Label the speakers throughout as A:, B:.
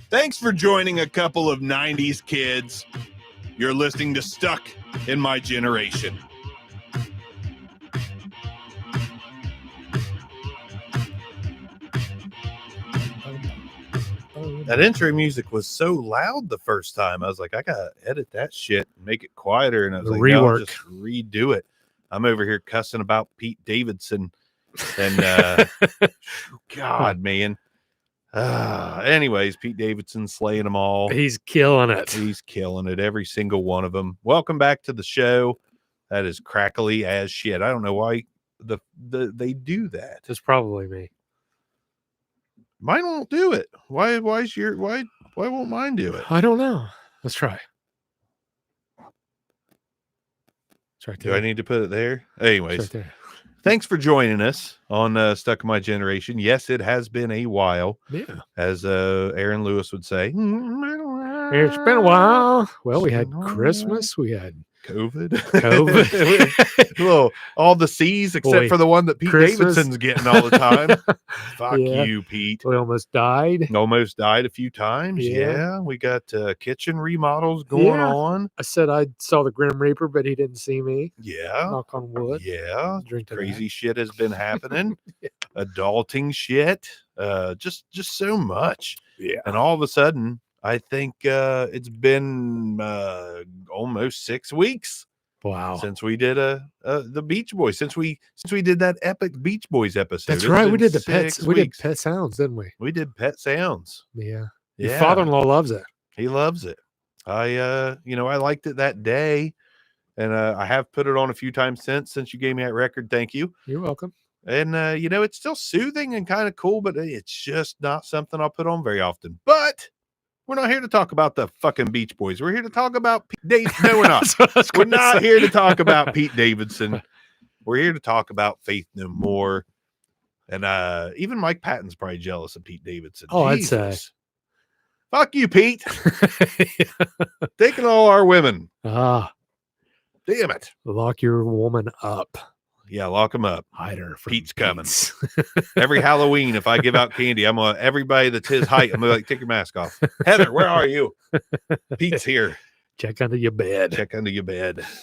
A: Thanks for joining a couple of 90s kids. You're listening to Stuck in My Generation. That intro music was so loud the first time. I was like, I gotta edit that shit and make it quieter. And I was like, no, I'll just redo it. I'm over here cussing about Pete Davidson. And God, man. Anyways, Pete Davidson slaying them all.
B: He's killing it.
A: He's killing it. Every single one of them. Welcome back to the show. That is crackly as shit. I don't know why they do that.
B: It's probably me.
A: Mine won't do it. Why won't mine do it?
B: I don't know. Let's try.
A: Do I need to put it there? Anyways,
B: right there.
A: Thanks for joining us on Stuck in My Generation. Yes, it has been a while.
B: Yeah.
A: As Aaron Lewis would say.
B: It's been a while. Well, we had Christmas. We had
A: COVID.
B: COVID.
A: All the C's except for the one that Pete Davidson's getting all the time. Fuck you, Pete.
B: We almost died.
A: Almost died a few times. Yeah. We got kitchen remodels going on.
B: I said I saw the Grim Reaper, but he didn't see me.
A: Yeah.
B: Knock on wood.
A: Yeah. Crazy shit has been happening. Adulting shit. Just so much.
B: Yeah.
A: And all of a sudden, I think it's been almost 6 weeks.
B: Wow!
A: Since we did the Beach Boys, since we did that epic Beach Boys episode.
B: That's right. We did the pets. We did pet sounds, didn't we?
A: We did pet sounds.
B: Yeah. Your father-in-law loves it.
A: He loves it. I liked it that day, and I have put it on a few times since you gave me that record. Thank you.
B: You're welcome.
A: And it's still soothing and kind of cool, but it's just not something I'll put on very often. But we're not here to talk about the fucking Beach Boys. We're here to talk about No, we're not. We're not here to talk about Pete Davidson. We're here to talk about Faith No More. And even Mike Patton's probably jealous of Pete Davidson.
B: Oh,
A: Jesus.
B: I'd say.
A: Fuck you, Pete. Taking all our women.
B: Damn
A: it.
B: Lock your woman up.
A: Yeah, lock him up.
B: Hide her.
A: Pete's coming. Every Halloween, if I give out candy, I'm going to, everybody that's his height, I'm going to like, take your mask off. Heather, where are you? Pete's here.
B: Check under your bed.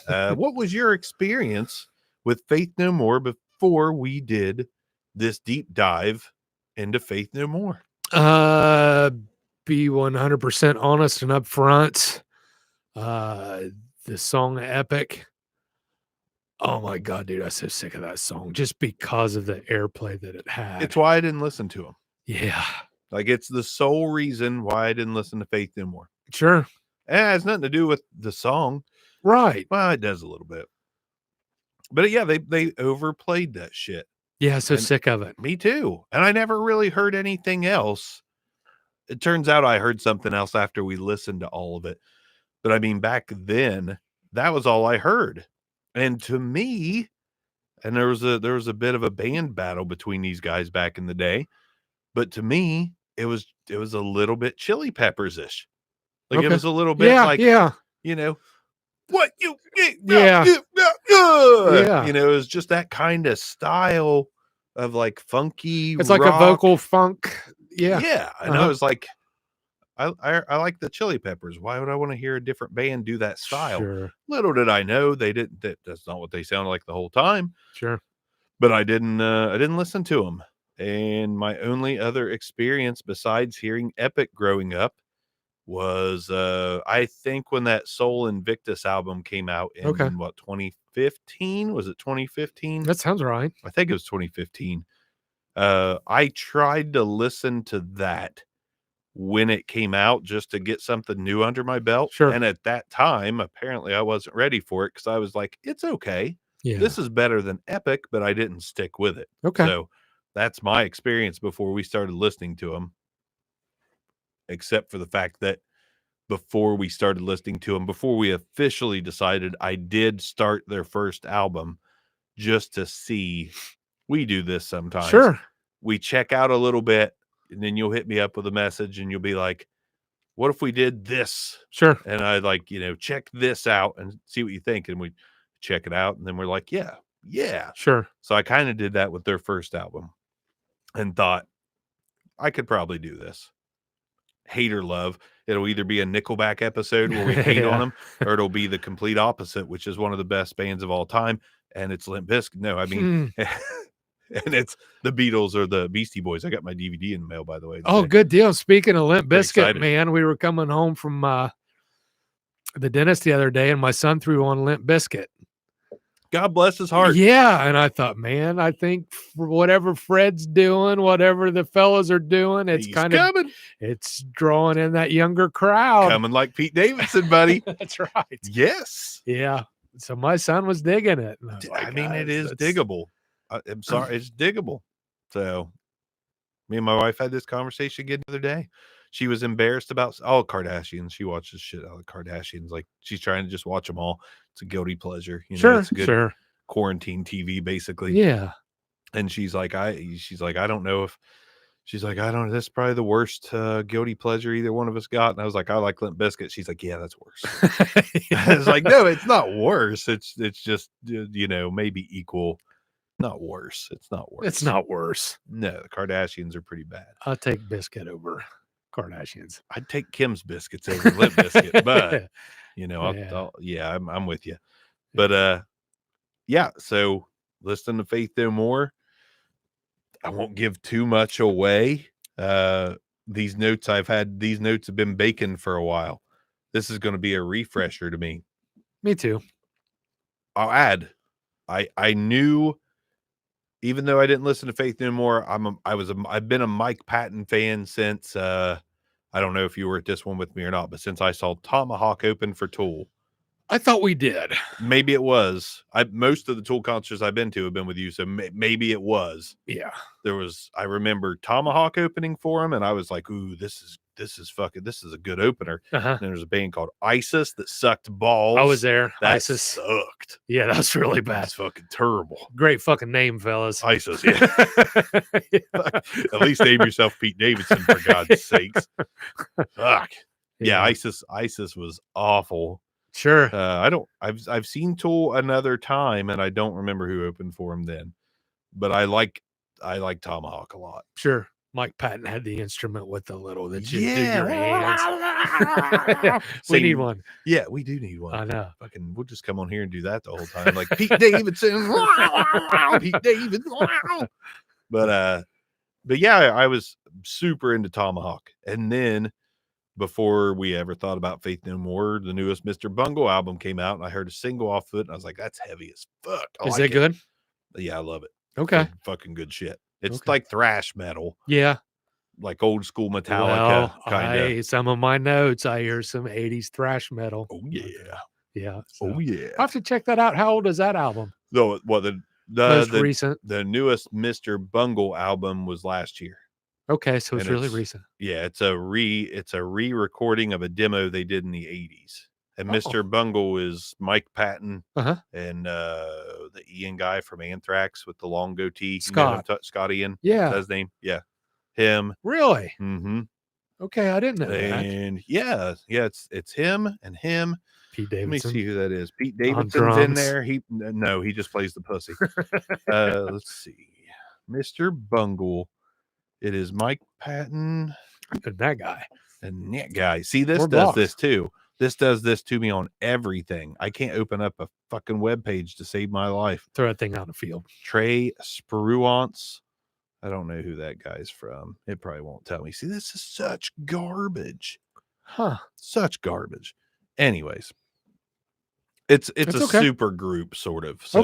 A: What was your experience with Faith No More before we did this deep dive into Faith No More?
B: Be 100% honest and upfront. The song Epic. Oh my God, dude, I'm so sick of that song just because of the airplay that it had.
A: It's why I didn't listen to him.
B: Yeah.
A: Like, it's the sole reason why I didn't listen to Faith No More.
B: Sure.
A: It has nothing to do with the song.
B: Right.
A: Well, it does a little bit. But yeah, they overplayed that shit.
B: Yeah, so sick of it.
A: Me too. And I never really heard anything else. It turns out I heard something else after we listened to all of it. But I mean, back then, that was all I heard. And to me, and there was a bit of a band battle between these guys back in the day, but to me, it was a little bit Chili Peppers-ish. Like it was a little bit what you it was just that kind of style of like funky.
B: It's rock. Like a vocal funk.
A: Yeah. And I was like, I like the Chili Peppers. Why would I want to hear a different band do that style?
B: Sure.
A: Little did I know that's not what they sounded like the whole time.
B: Sure.
A: But I didn't listen to them. And my only other experience besides hearing Epic growing up was I think when that Soul Invictus album came out in 2015? Was it 2015?
B: That sounds right.
A: I think it was 2015. I tried to listen to that when it came out just to get something new under my belt.
B: Sure.
A: And at that time, apparently I wasn't ready for it because I was like, it's okay.
B: Yeah.
A: This is better than Epic, but I didn't stick with it.
B: Okay.
A: So that's my experience before we started listening to them. Except for the fact that before we started listening to them, before we officially decided, I did start their first album just to see. We do this sometimes.
B: Sure.
A: We check out a little bit. And then you'll hit me up with a message and you'll be like, what if we did this?
B: Sure.
A: And I like, check this out and see what you think. And we check it out. And then we're like, yeah.
B: Sure.
A: So I kind of did that with their first album and thought I could probably do this. hate or love. It'll either be a Nickelback episode where we hate on them, or it'll be the complete opposite, which is one of the best bands of all time, and it's Limp Bizkit. No, I mean, and it's the Beatles or the Beastie Boys. I got my DVD in the mail, by the way.
B: Oh, good deal. Speaking of Limp
A: Pretty
B: Bizkit,
A: excited.
B: man, we were coming home from the dentist the other day, and my son threw on Limp Bizkit.
A: God bless his heart.
B: Yeah, and I thought, man, I think for whatever Fred's doing, whatever the fellas are doing, it's
A: He's
B: kind
A: coming.
B: of it's drawing in that younger crowd.
A: Coming like Pete Davidson, buddy.
B: That's right.
A: Yes.
B: Yeah. So my son was digging it. And I was like,
A: I mean, it is
B: that's
A: diggable. I'm sorry, it's diggable. So, me and my wife had this conversation again the other day. She was embarrassed about all Kardashians. She watches shit out of the Kardashians. Like, she's trying to just watch them all. It's a guilty pleasure. You know,
B: Sure,
A: it's a good
B: sure.
A: quarantine TV, basically.
B: Yeah.
A: And she's like, I don't know if she's like, I don't know. That's probably the worst guilty pleasure either one of us got. And I was like, I like Limp Bizkit. She's like, yeah, that's worse. I was like, no, it's not worse. It's just, you know, maybe equal. Not worse. It's not worse.
B: It's not worse.
A: No, the Kardashians are pretty bad.
B: I'll take Biscuit over Kardashians.
A: I'd take Kim's biscuits over Limp Bizkit, but you know,
B: Yeah.
A: I'm with you. But yeah, so listening to Faith No More. I won't give too much away. These notes have been baking for a while. This is going to be a refresher to me.
B: Me too.
A: I'll add, I knew, even though I didn't listen to Faith No More, I've been a Mike Patton fan since I don't know if you were at this one with me or not, but since I saw Tomahawk open for Tool.
B: I thought we did.
A: Maybe it was. Most of the Tool concerts I've been to have been with you, so maybe it was.
B: Yeah.
A: I remember Tomahawk opening for him, and I was like, ooh, this is a good opener.
B: Uh-huh.
A: And there's a band called ISIS that sucked balls.
B: I was there.
A: That
B: ISIS
A: sucked.
B: Yeah, that's really bad.
A: That's fucking terrible.
B: Great fucking name, fellas.
A: ISIS, yeah. At least name yourself Pete Davidson, for God's sakes. Fuck. Yeah, ISIS was awful.
B: Sure.
A: I've seen Tool another time, and I don't remember who opened for him then. But I like Tomahawk a lot.
B: Sure. Mike Patton had the instrument with the little that you do
A: Yeah.
B: your hands. We need one.
A: Yeah, we do need one.
B: I know.
A: Fucking, we'll just come on here and do that the whole time, like Pete Davidson. Pete Davidson. But yeah, I was super into Tomahawk, and then before we ever thought about Faith No More, the newest Mr. Bungle album came out, and I heard a single off of it, and I was like, that's heavy as fuck.
B: Is it good?
A: Yeah, I love it.
B: Okay.
A: Fucking good shit. It's like thrash metal.
B: Yeah.
A: Like old school Metallica, kind of.
B: Some of my notes, I hear some 80s thrash metal.
A: Oh, yeah.
B: Yeah.
A: So
B: Oh,
A: yeah.
B: I have to check that out. How old is that album?
A: So, well, the
B: recent.
A: The newest Mr. Bungle album was last year.
B: Okay, so it's really recent.
A: Yeah, it's a re-recording of a demo they did in the 80s. And Mr. Bungle is Mike Patton and the Ian guy from Anthrax with the long goatee.
B: Scott.
A: Scott Ian.
B: Yeah.
A: Is that his name? Yeah. Him.
B: Really?
A: Mm-hmm.
B: Okay, I didn't know that.
A: And yeah, it's him and him.
B: Pete Davidson.
A: Let me see who that is. Pete Davidson's in there. He just plays the pussy. Let's see. Mr. Bungle. It is Mike Patton.
B: And that guy.
A: And that guy. See, this does this too. This does this to me on everything. I can't open up a fucking web page to save my life.
B: Throw that thing out in the field.
A: Trey Spruance. I don't know who that guy's from. It probably won't tell me. See, this is such garbage.
B: Huh.
A: Such garbage. Anyways. It's a super group, sort of. So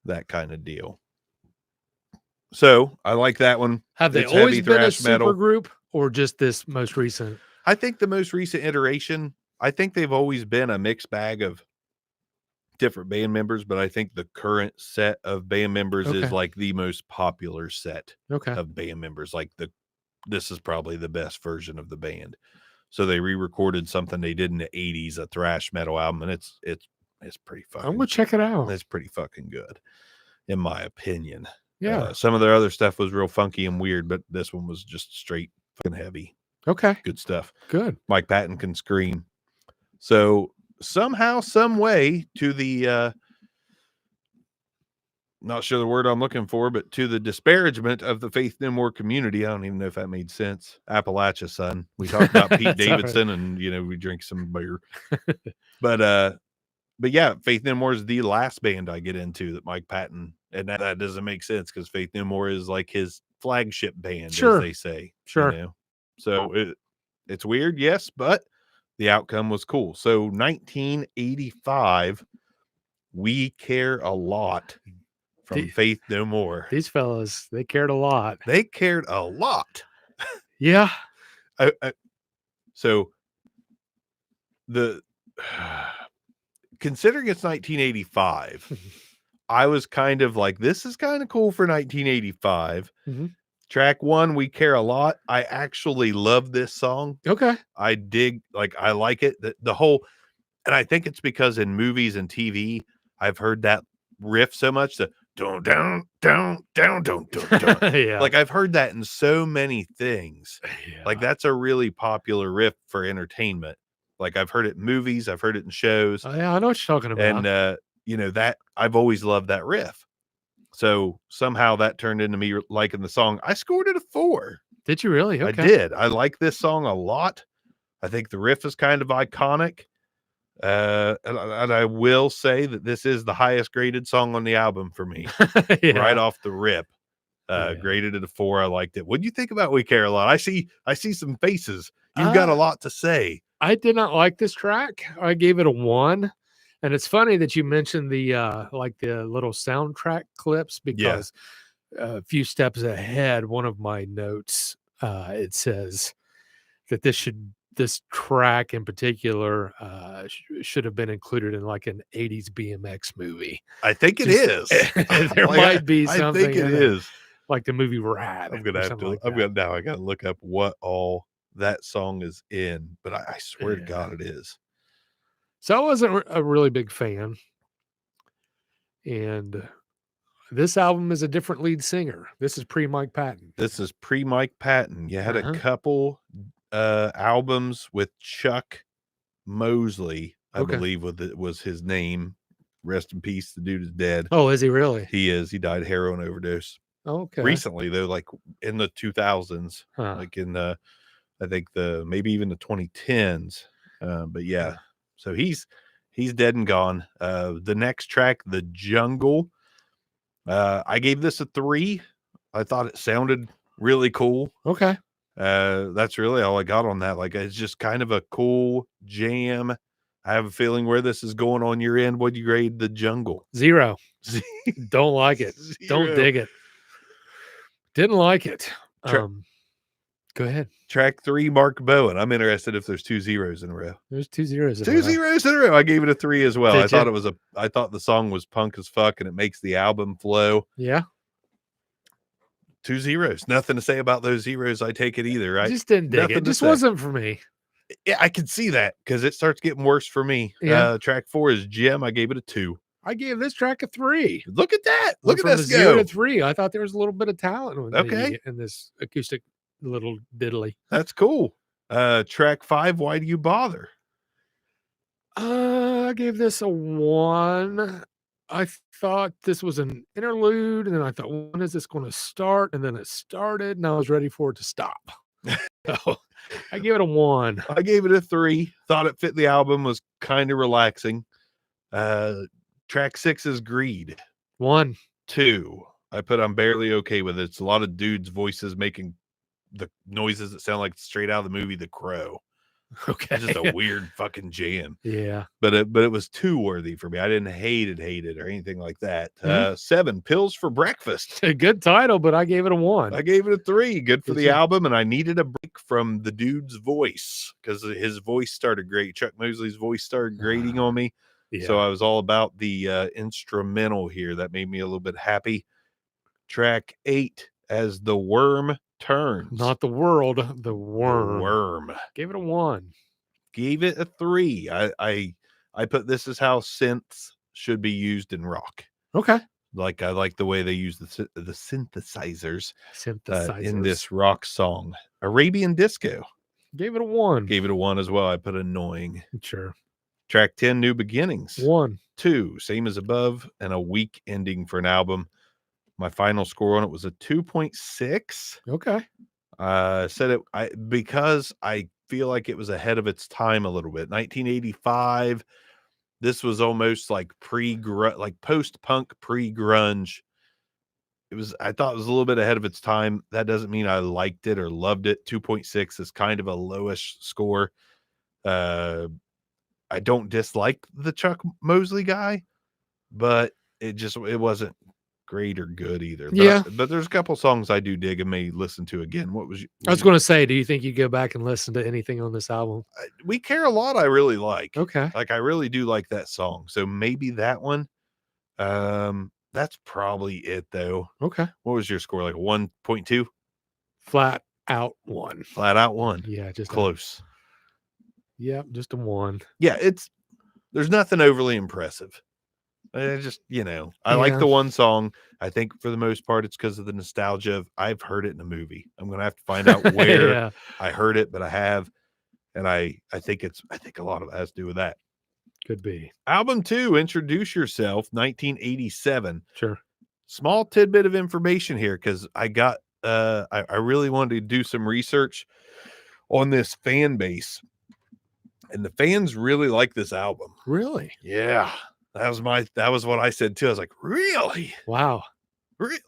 A: that kind of deal. So I like that one.
B: Have they always been a super group, or just this most recent?
A: I think the most recent iteration, I think they've always been a mixed bag of different band members, but I think the current set of band members is like the most popular set of band members. Like this is probably the best version of the band. So they re-recorded something they did in the 80s, a thrash metal album, and it's pretty fucking.
B: I'm gonna check it out.
A: It's pretty fucking good, in my opinion.
B: Yeah.
A: Some of their other stuff was real funky and weird, but this one was just straight fucking heavy.
B: Okay.
A: Good stuff.
B: Good.
A: Mike Patton can scream. So somehow, some way, to the not sure the word I'm looking for, but to the disparagement of the Faith No More community. I don't even know if that made sense. Appalachia, son. We talked about Pete
B: That's all right.
A: Davidson, and we drink some beer. But yeah, Faith No More is the last band I get into that Mike Patton, and that doesn't make sense because Faith No More is like his flagship band,
B: Sure.
A: as they say.
B: Sure.
A: So it's weird, yes, but the outcome was cool. So 1985, We Care a Lot from Faith No More.
B: These fellas, they cared a lot.
A: They cared a lot.
B: Yeah.
A: So considering it's 1985, I was kind of like, this is kind of cool for 1985.
B: Mm-hmm.
A: Track 1, We Care a Lot. I actually love this song.
B: Okay.
A: I like it. The whole, and I think it's because in movies and TV, I've heard that riff so much, the down, down, down, down, down, down.
B: Yeah.
A: Like I've heard that in so many things.
B: Yeah.
A: Like that's a really popular riff for entertainment. Like I've heard it in movies, I've heard it in shows.
B: Oh, yeah, I know what you're talking about.
A: And that I've always loved that riff. So somehow that turned into me liking the song. I scored it a 4.
B: Did you really? Okay.
A: I did. I like this song a lot. I think the riff is kind of iconic. And I will say that this is the highest graded song on the album for me.
B: Yeah.
A: Right off the rip. Graded it a 4. I liked it. What do you think about We Care a Lot? I see some faces. You've got a lot to say.
B: I did not like this track. I gave it a 1. And it's funny that you mentioned the little soundtrack clips, because a few steps ahead, one of my notes, it says that this track in particular should have been included in like an 80s BMX movie.
A: I think it is.
B: There might be something.
A: I think it is.
B: Like the movie Rad.
A: I'm gonna have to. I gotta look up what all that song is in, but I swear to God it is.
B: So I wasn't a really big fan, and this album is a different lead singer. This is pre-Mike Patton.
A: This is pre-Mike Patton. You had a couple albums with Chuck Mosley, I believe was his name. Rest in peace. The dude is dead.
B: Oh, is he really?
A: He is. He died heroin overdose.
B: Okay.
A: Recently though, like in the 2000s, like in I think maybe even the 2010s. But yeah, so he's dead and gone. The next track, The Jungle, I gave this a 3. I thought it sounded really cool.
B: Okay.
A: That's really all I got on that. Like, it's just kind of a cool jam. I have a feeling where this is going on your end. What'd you grade The Jungle?
B: 0. Don't like it.
A: 0.
B: Don't dig it. Didn't like it. Go ahead.
A: Track 3, Mark Bowen. I'm interested if there's 2 zeros in a row.
B: There's 2 zeros in
A: 2 zeros in a row. I gave it a 3 as well.
B: Did
A: I thought the song was punk as fuck and it makes the album flow.
B: Yeah.
A: 2 zeros. Nothing to say about those zeros. I take it either, right?
B: Just didn't dig it. It just wasn't for me.
A: Yeah, I can see that because it starts getting worse for me.
B: Yeah.
A: Track 4 is Jim. I gave it a 2.
B: I gave this track a 3.
A: Look at that. Look at this
B: 0
A: go.
B: to 3. I thought there was a little bit of talent in this acoustic little diddly.
A: That's cool. Track 5, Why Do You Bother?
B: I gave this a 1. I thought this was an interlude, and then I thought, when is this going to start? And then it started, and I was ready for it to stop. So I gave it a 1.
A: I gave it a 3. Thought it fit the album, was kind of relaxing. Track 6 is Greed.
B: 1.
A: 2. I'm barely okay with it. It's a lot of dudes' voices making the noises that sound like straight out of the movie The Crow.
B: Okay.
A: It's just a weird fucking jam.
B: Yeah.
A: But it was too worthy for me. I didn't hate it or anything like that. 7, Pills for Breakfast.
B: A good title, but I gave it a 1.
A: I gave it a 3. Good for the album, and I needed a break from the dude's voice because his voice started great. Chuck Mosley's voice started grating on me. Yeah. So I was all about the instrumental here. That made me a little bit happy. Track 8, As the Worm Turns.
B: Not the world, the worm.
A: The worm.
B: Gave it a 1.
A: Gave it a 3. I put this as how synths should be used in rock.
B: Okay.
A: Like I like the way they use the synthesizers in this rock song. Arabian Disco.
B: Gave it a 1.
A: Gave it a 1 as well. I put annoying.
B: Sure.
A: Track 10, New Beginnings.
B: 1.
A: 2, Same as Above, and a weak ending for an album. My final score on it was a 2.6.
B: Okay.
A: Because I feel like it was ahead of its time a little bit. 1985. This was almost like post-punk, pre-grunge. I thought it was a little bit ahead of its time. That doesn't mean I liked it or loved it. 2.6 is kind of a lowish score. I don't dislike the Chuck Mosley guy, but it wasn't great or good either. But there's a couple songs I do dig and may listen to again.
B: I was going to say, do you think you go back and listen to anything on this album?
A: We Care a Lot I really like.
B: Okay.
A: Like I really do like that song. So maybe that one. That's probably it though.
B: Okay.
A: What was your score? Like 1.2?
B: Flat out 1.
A: Flat out 1.
B: Yeah, just
A: close.
B: Just a 1.
A: Yeah, there's nothing overly impressive. I just, I like the one song. I think for the most part, it's because of the nostalgia of I've heard it in a movie. I'm going to have to find out where I heard it, but I have. And I think a lot of it has to do with that.
B: Could be.
A: Album 2, Introduce Yourself, 1987.
B: Sure.
A: Small tidbit of information here because I got, I really wanted to do some research on this fan base. And the fans really like this album.
B: Really?
A: Yeah. That was what I said too. I was like, really?
B: Wow.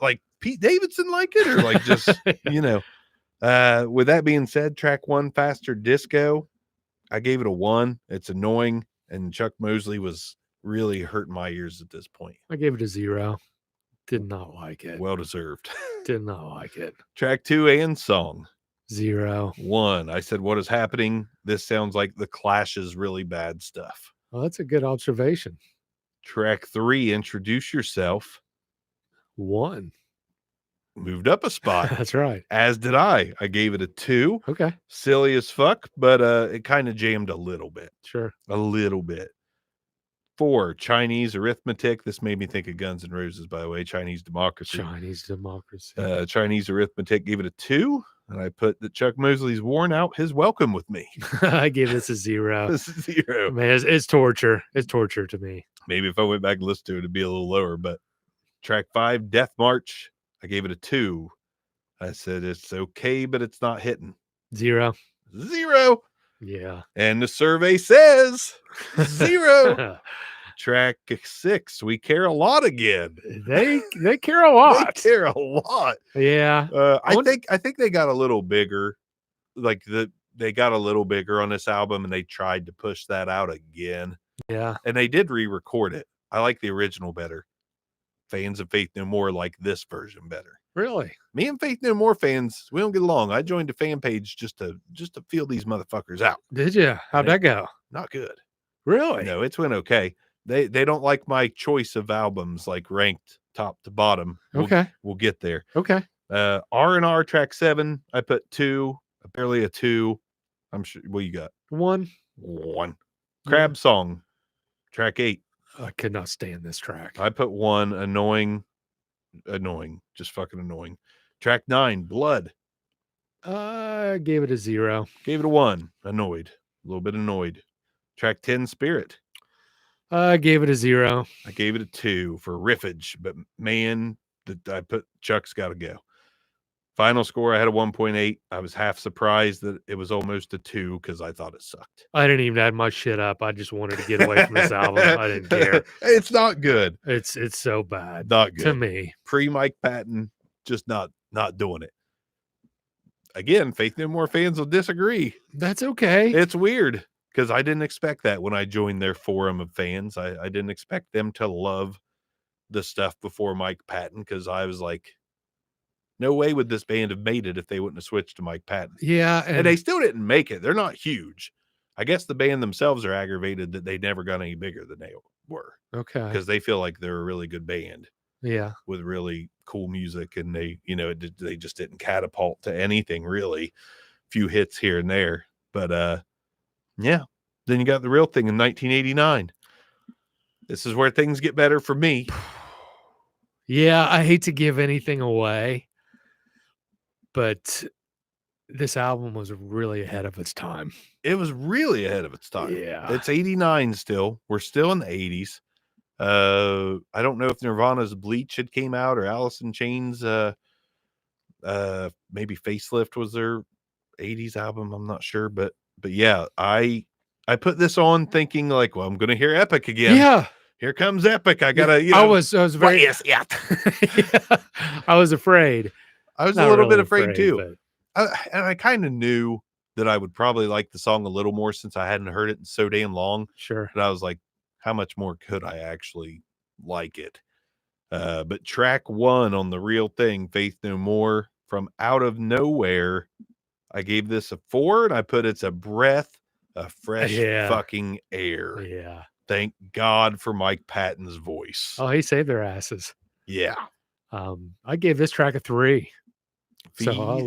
A: Like Pete Davidson like it, or like just, with that being said, track 1, Faster Disco, I gave it a 1. It's annoying. And Chuck Mosley was really hurting my ears at this point.
B: I gave it a 0. Did not like it.
A: Well deserved.
B: Did not like it.
A: Track 2 and song.
B: 0.
A: 1. I said, what is happening? This sounds like the Clash's really bad stuff.
B: Well, that's a good observation.
A: Track 3, Introduce Yourself.
B: 1.
A: Moved up a spot.
B: That's right.
A: As did I. I gave it a 2.
B: Okay.
A: Silly as fuck, but it kind of jammed a little bit.
B: Sure.
A: A little bit. 4, Chinese Arithmetic. This made me think of Guns N' Roses, by the way. Chinese Democracy.
B: Chinese Democracy.
A: Chinese Arithmetic, gave it a 2. And I put that Chuck Mosley's worn out his welcome with me.
B: I gave this a 0.
A: This is 0.
B: Man, it's torture. It's torture to me.
A: Maybe if I went back and listened to it, it'd be a little lower. But track 5, Death March, I gave it a 2. I said it's okay, but it's not hitting.
B: 0.
A: 0.
B: Yeah.
A: And the survey says 0. Track 6, We Care a Lot again.
B: They care a lot.
A: They care a lot.
B: Yeah.
A: I think they got a little bigger. Like they got a little bigger on this album and they tried to push that out again.
B: Yeah.
A: And they did re-record it. I like the original better. Fans of Faith No More like this version better.
B: Really?
A: Me and Faith No More fans, we don't get along. I joined a fan page just to feel these motherfuckers out.
B: Did you? How'd that go?
A: Not good.
B: Really?
A: No, it's went okay. They don't like my choice of albums, like ranked top to bottom. We'll get there.
B: Okay.
A: R&R track 7, I put 2, barely a 2. I'm sure. What you got?
B: 1.
A: Crab Song, track 8.
B: I could not stand this track.
A: I put 1. Annoying, just fucking annoying. Track 9, Blood.
B: I gave it a 0.
A: Gave it a 1. Annoyed, a little bit annoyed. Track 10, Spirit.
B: I gave it a 0.
A: I gave it a 2 for riffage, but man, I put Chuck's got to go. Final score, I had a 1.8. I was half surprised that it was almost a 2 because I thought it sucked.
B: I didn't even add my shit up. I just wanted to get away from this album. I didn't care.
A: It's not good.
B: It's so bad.
A: Not good
B: to me.
A: Pre Mike Patton, just not doing it. Again, Faith No More fans will disagree.
B: That's okay.
A: It's weird because I didn't expect that when I joined their forum of fans. I didn't expect them to love the stuff before Mike Patton because I was like, no way would this band have made it if they wouldn't have switched to Mike Patton.
B: Yeah.
A: And they still didn't make it. They're not huge. I guess the band themselves are aggravated that they never got any bigger than they were.
B: Okay.
A: Because they feel like they're a really good band.
B: Yeah.
A: With really cool music. And they, they just didn't catapult to anything really. A few hits here and there. But yeah. Then you got the real thing in 1989. This is where things get better for me.
B: Yeah. I hate to give anything away, but this album was really ahead of its time.
A: It was really ahead of its time.
B: Yeah.
A: It's 89 still. We're still in the 80s. I don't know if Nirvana's Bleach had came out or Alice in Chains, maybe Facelift was their 80s album. I'm not sure, but yeah, I put this on thinking like, well, I'm going to hear Epic again.
B: Yeah.
A: Here comes Epic. I gotta,
B: I was very.
A: what is it?
B: Yeah, I was afraid.
A: I was
B: Not
A: a little bit
B: really
A: afraid too.
B: but
A: And I kind of knew that I would probably like the song a little more since I hadn't heard it in so damn long.
B: sure.
A: But I was like, how much more could I actually like it? But track 1 on The Real Thing, Faith No More, from Out of Nowhere, I gave this a 4, and I put it's a breath of fresh fucking air.
B: Yeah.
A: Thank God for Mike Patton's voice.
B: Oh, he saved their asses.
A: Yeah.
B: I gave this track a 3. So I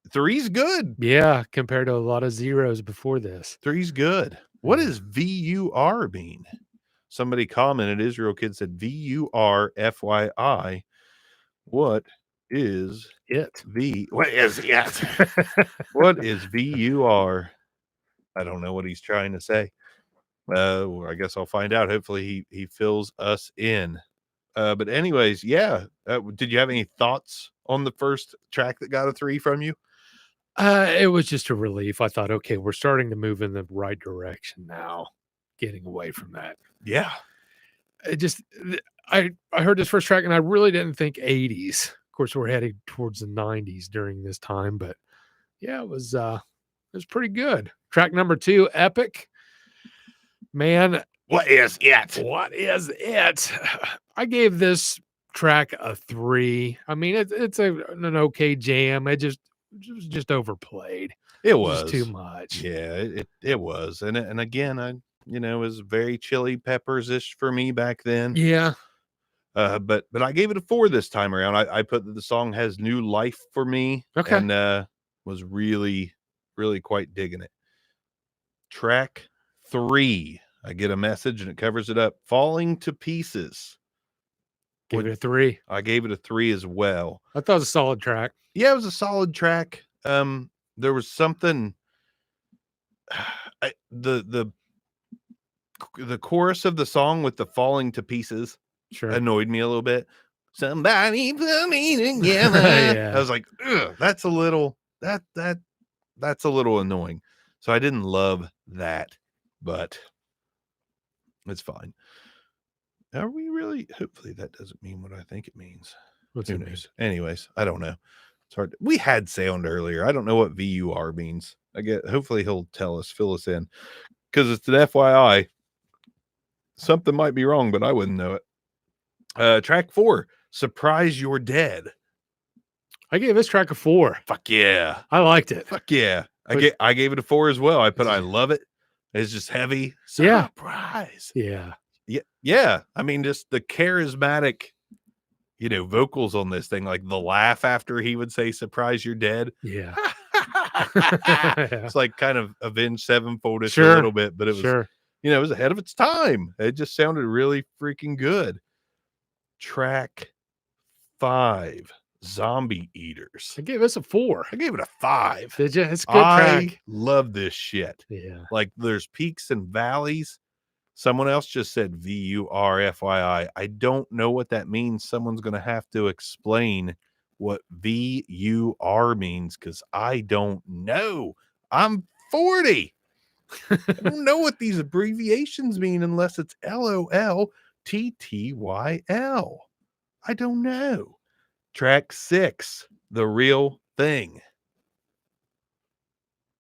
A: 3's good.
B: Yeah, compared to a lot of zeros before this.
A: 3's good. What does VUR mean? Somebody commented, Israel Kid said, VUR FYI. What is
B: it?
A: What is it? What is VUR? I don't know what he's trying to say. I guess I'll find out. Hopefully he fills us in. But anyways, yeah. Did you have any thoughts on the first track that got a 3 from you?
B: It was just a relief. I thought, okay, we're starting to move in the right direction now, getting away from that.
A: Yeah.
B: I heard this first track and I really didn't think 80s. Of course, we're heading towards the 90s during this time, but yeah, it was pretty good. Track number 2, Epic. Man,
A: what is it?
B: What is it? I gave this track a 3. I mean, it's an okay jam. It was just overplayed.
A: It was
B: too much.
A: Yeah, it was. And again, it was very Chili Peppers-ish for me back then.
B: Yeah.
A: But I gave it a 4 this time around. I put that the song has new life for me.
B: Okay.
A: And was really, really quite digging it. Track 3. I get a message and it covers it up. Falling to Pieces.
B: Gave it a 3.
A: I gave it a 3 as well.
B: I thought it was a solid track.
A: Yeah, it was a solid track. There was something. The chorus of the song with the falling to pieces annoyed me a little bit. Somebody put me together.
B: Yeah.
A: I was like, that's a little that's a little annoying. So I didn't love that, but it's fine. Are we really? Hopefully that doesn't mean what I think it means.
B: What's
A: Who
B: it
A: knows? Anyways, I don't know. It's hard. We had sound earlier. I don't know what VUR means. Hopefully he'll tell us, fill us in, because it's an FYI. Something might be wrong, but I wouldn't know it. Track 4, Surprise You're Dead.
B: I gave this track a 4.
A: Fuck yeah.
B: I liked it.
A: Fuck yeah. I gave it a 4 as well. I love it. It's just heavy. Surprise.
B: Yeah.
A: Yeah. I mean, just the charismatic, vocals on this thing, like the laugh after he would say, surprise you're dead.
B: Yeah.
A: It's like kind of Avenged Sevenfold-ish a little bit, but it was, it was ahead of its time. It just sounded really freaking good. Track 5, Zombie Eaters.
B: I gave this a 4.
A: I gave it a 5.
B: Did you? It's a good track.
A: I love this shit.
B: Yeah.
A: Like there's peaks and valleys. Someone else just said VUR FYI. I don't know what that means. Someone's going to have to explain what VUR means because I don't know. I'm 40. I don't know what these abbreviations mean unless it's LOL TTYL. I don't know. Track 6, The Real Thing.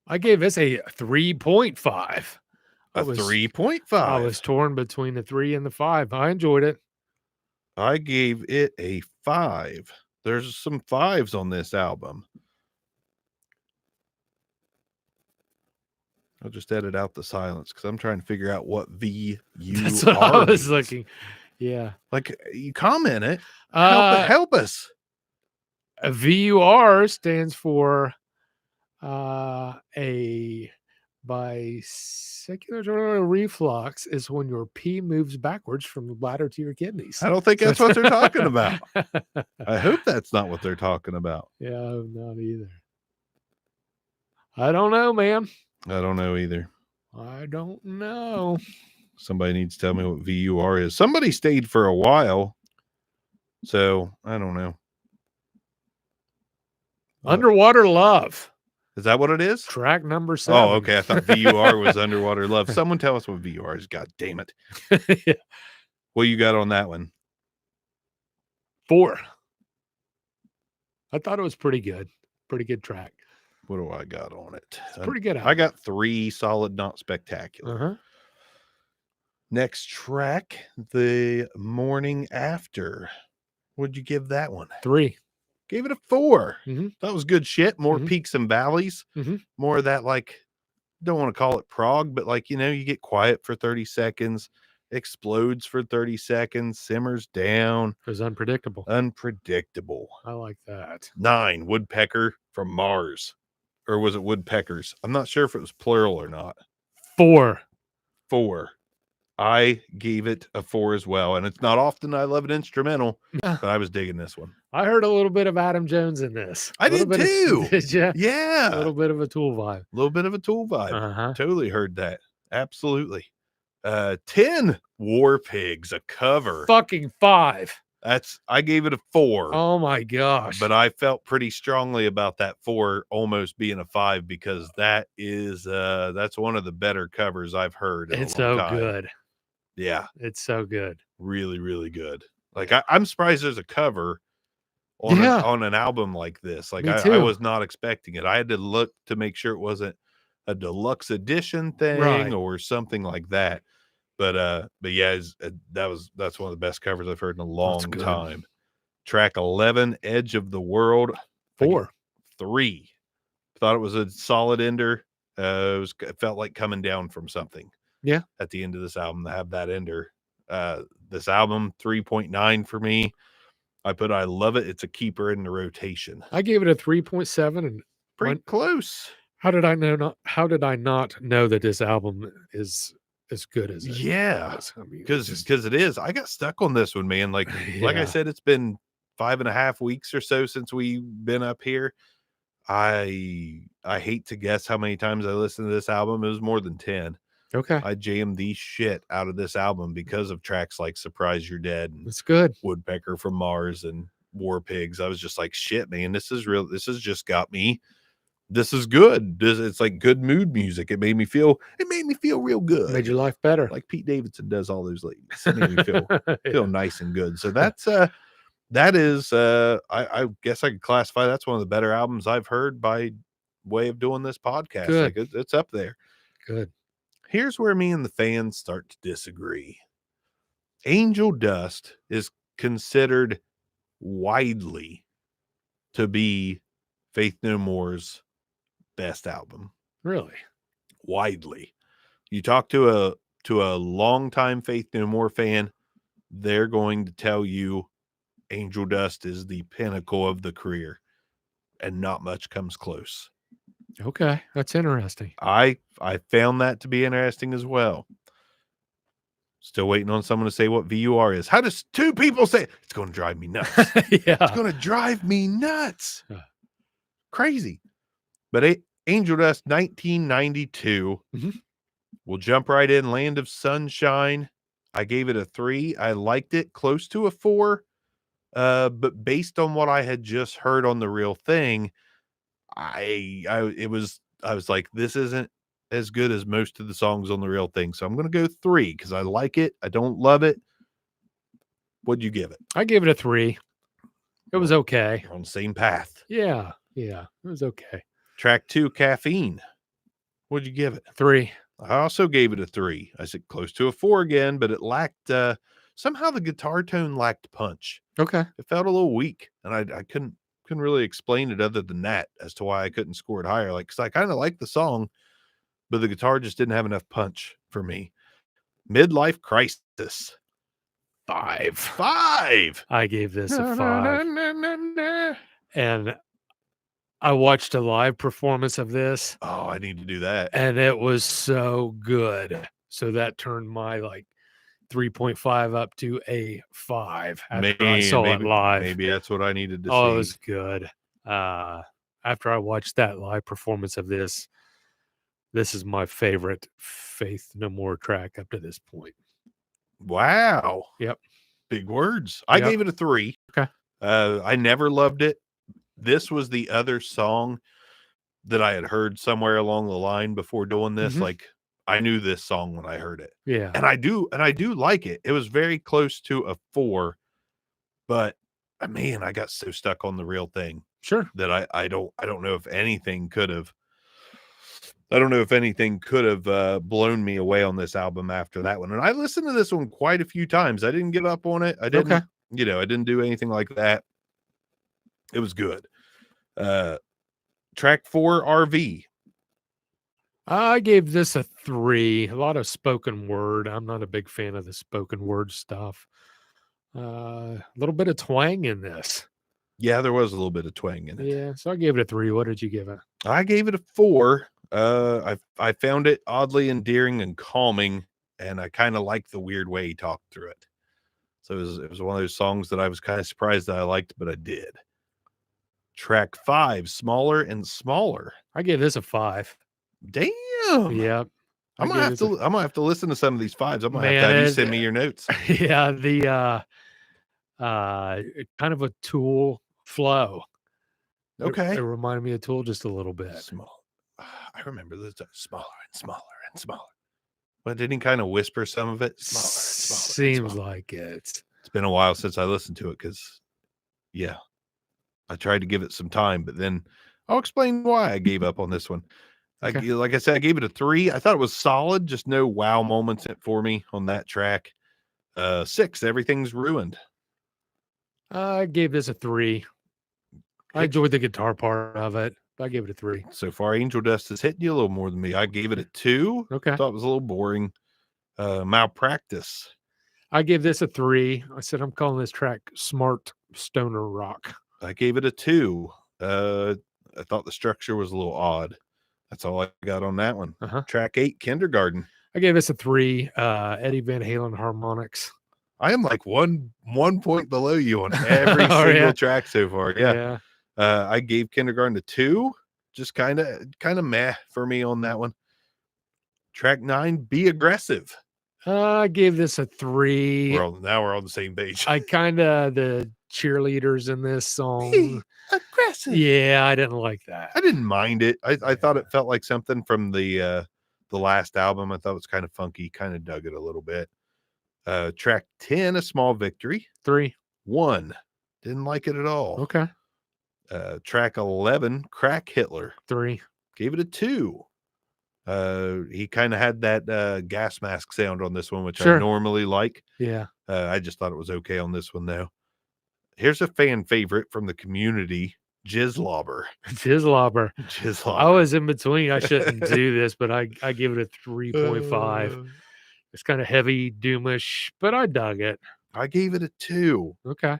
B: I gave this a 3.5.
A: A 3.5.
B: I was torn between the 3 and the 5. I enjoyed it.
A: I gave it a 5. There's some 5s on this album. I'll just edit out the silence because I'm trying to figure out what VUR
B: That's what I was looking. Yeah.
A: Like, you comment it. Help us.
B: A VUR stands for a bisecular reflux is when your pee moves backwards from the bladder to your kidneys.
A: I don't think that's what they're talking about. I hope that's not what they're talking about.
B: Yeah, not either. I don't know, man.
A: I don't know either.
B: I don't know.
A: Somebody needs to tell me what VUR is. Somebody stayed for a while, so I don't know.
B: Underwater Love.
A: Is that what it is?
B: Track number 7.
A: Oh, okay. I thought VUR was Underwater Love. Someone tell us what VUR is. God damn it.
B: Yeah.
A: What you got on that one?
B: 4. I thought it was pretty good. Pretty good track.
A: What do I got on it?
B: It's pretty good.
A: I got 3 solid, not spectacular.
B: Uh-huh.
A: Next track, The Morning After. What'd you give that one?
B: 3.
A: Gave it a 4.
B: Mhm.
A: That was good shit. More
B: Mhm.
A: peaks and valleys.
B: Mhm.
A: More of that, like, don't want to call it prog, but like, you know, you get quiet for 30 seconds, explodes for 30 seconds, simmers down.
B: It was unpredictable.
A: Unpredictable.
B: I like that.
A: 9, Woodpecker from Mars. Or was it woodpeckers? I'm not sure if it was plural or not.
B: 4.
A: 4. I gave it a 4 as well. And it's not often I love an instrumental, but I was digging this one.
B: I heard a little bit of Adam Jones in this.
A: I did too.
B: Did you?
A: Yeah.
B: A little bit of a Tool vibe.
A: A little bit of a Tool vibe.
B: Uh-huh.
A: Totally heard that. Absolutely. 10, War Pigs, a cover.
B: Fucking 5.
A: I gave it a 4.
B: Oh my gosh.
A: But I felt pretty strongly about that 4 almost being a 5 because that is that's one of the better covers I've heard in
B: it's
A: a long
B: so
A: time.
B: good.
A: Yeah.
B: It's so good.
A: Really, really good. Like I'm surprised there's a cover on an album like this. Like I was not expecting it. I had to look to make sure it wasn't a deluxe edition thing or something like that. But yeah, that's one of the best covers I've heard in a long time. Track 11, Edge of the World.
B: 4.
A: 3. Thought it was a solid ender. It felt like coming down from something.
B: Yeah.
A: At the end of this album to have that ender. This album, 3.9 for me. I love it. It's a keeper in the rotation.
B: I gave it a 3.7 and
A: pretty close.
B: How did I not know that this album is as good as it
A: is? Because it is. I got stuck on this one, man. Like I said, it's been 5.5 weeks or so since we've been up here. I hate to guess how many times I listened to this album. It was more than 10.
B: Okay.
A: I jammed the shit out of this album because of tracks like Surprise You're Dead and
B: it's good.
A: Woodpecker from Mars and War Pigs. I was just like, shit, man, this is real. This has just got me. This is good. It's like good mood music. It made me feel real good.
B: Made your life better.
A: Like Pete Davidson does all those ladies. It made me feel nice and good. So that is I guess I could classify that's one of the better albums I've heard by way of doing this podcast.
B: Good.
A: Like it's up there.
B: Good.
A: Here's where me and the fans start to disagree. Angel Dust is considered widely to be Faith No More's best album.
B: Really?
A: Widely. You talk to a longtime Faith No More fan, they're going to tell you Angel Dust is the pinnacle of the career and not much comes close.
B: Okay, that's interesting.
A: I found that to be interesting as well. Still waiting on someone to say what VUR is. How does 2 people say it? It's going to drive me nuts?
B: Yeah.
A: It's going to drive me nuts. Crazy. But Angel Dust 1992.
B: Mm-hmm.
A: We'll jump right in. Land of Sunshine. I gave it a 3. I liked it close to a 4. But based on what I had just heard on The Real Thing, I was like, this isn't as good as most of the songs on The Real Thing. So I'm going to go 3 because I like it. I don't love it. What'd you give it?
B: I gave it a 3. It was okay.
A: You're on the same path.
B: Yeah. It was okay.
A: Track 2, Caffeine. What'd you give it?
B: 3.
A: I also gave it a 3. I said close to a 4 again, but it lacked, somehow the guitar tone lacked punch.
B: Okay.
A: It felt a little weak, and I couldn't really explain it other than that as to why I couldn't score it higher. Like, cause I kind of liked the song, but the guitar just didn't have enough punch for me. Midlife Crisis. 5.
B: I gave this a 5. And I watched a live performance of this.
A: Oh, I need to do that.
B: And it was so good. So that turned my 3.5 up to a 5 after I saw it live.
A: Maybe that's what I needed to see.
B: Oh, it was good. I after I watched that live performance of this is my favorite Faith No More track up to this point.
A: Wow.
B: Yep.
A: Big words. I
B: Yep.
A: gave it a 3.
B: Okay.
A: I never loved it. This was the other song that I had heard somewhere along the line before doing this.
B: Mhm.
A: Like, I knew this song when I heard it.
B: Yeah.
A: And I do like it. It was very close to a 4, but man, I got so stuck on the real thing
B: Sure.
A: that I don't know if anything could have blown me away on this album after that one. And I listened to this one quite a few times. I didn't give up on it. I didn't,
B: Okay.
A: I didn't do anything like that. It was good. Track 4, RV.
B: I gave this a 3. A lot of spoken word. I'm not a big fan of the spoken word stuff. A little bit of twang in this.
A: Yeah, there was a little bit of twang in it.
B: Yeah, so I gave it a 3. What did you give it?
A: I gave it a 4. I found it oddly endearing and calming, and I kind of like the weird way he talked through it. So it was one of those songs that I was kind of surprised that I liked, but I did. Track 5, Smaller and Smaller.
B: I gave this a 5.
A: Damn.
B: Yeah.
A: I'm gonna have to listen to some of these 5s. I'm gonna have to have you send me your notes.
B: Yeah, the kind of a Tool flow.
A: Okay.
B: It reminded me of Tool just a little bit.
A: Small. I remember this. Smaller and smaller and smaller. But didn't he kind of whisper some of it? Smaller and smaller.
B: Seems like it.
A: It's been a while since I listened to it because, yeah, I tried to give it some time, but then I'll explain why I gave up on this one.
B: Okay.
A: Like I said, I gave it a 3. I thought it was solid, just no wow moments for me on that track. 6, Everything's Ruined.
B: I gave this a 3. I enjoyed the guitar part of it. I gave it a 3.
A: So far, Angel Dust is hitting you a little more than me. I gave it a 2.
B: Okay.
A: Thought it was a little boring. Malpractice.
B: I gave this a 3. I said I'm calling this track Smart Stoner Rock.
A: I gave it a 2. I thought the structure was a little odd. That's all I got on that one. Track 8, Kindergarten.
B: I gave this a 3. Eddie Van Halen harmonics.
A: I am like one point below you on every single track so far. Yeah. I gave Kindergarten a 2. Just kind of meh for me on that one. Track 9, Be Aggressive.
B: I gave this a 3.
A: Now we're on the same page.
B: I kind of the cheerleaders in this song.
A: Be aggressive.
B: Yeah, I didn't like that.
A: I didn't mind it. I thought it felt like something from the last album. I thought it was kind of funky. Kind of dug it a little bit. Track 10, A Small Victory.
B: 3.
A: 1. Didn't like it at all.
B: Okay.
A: Track 11, Crack Hitler.
B: 3.
A: Gave it a 2. He kind of had that gas mask sound on this one, which I normally like.
B: Yeah.
A: I just thought it was okay on this one, though. Here's a fan favorite from the community, Jizzlobber.
B: Jizzlobber. I was in between. I shouldn't do this, but I give it a 3.5. It's kind of heavy, doomish, but I dug it.
A: I gave it a 2.
B: Okay.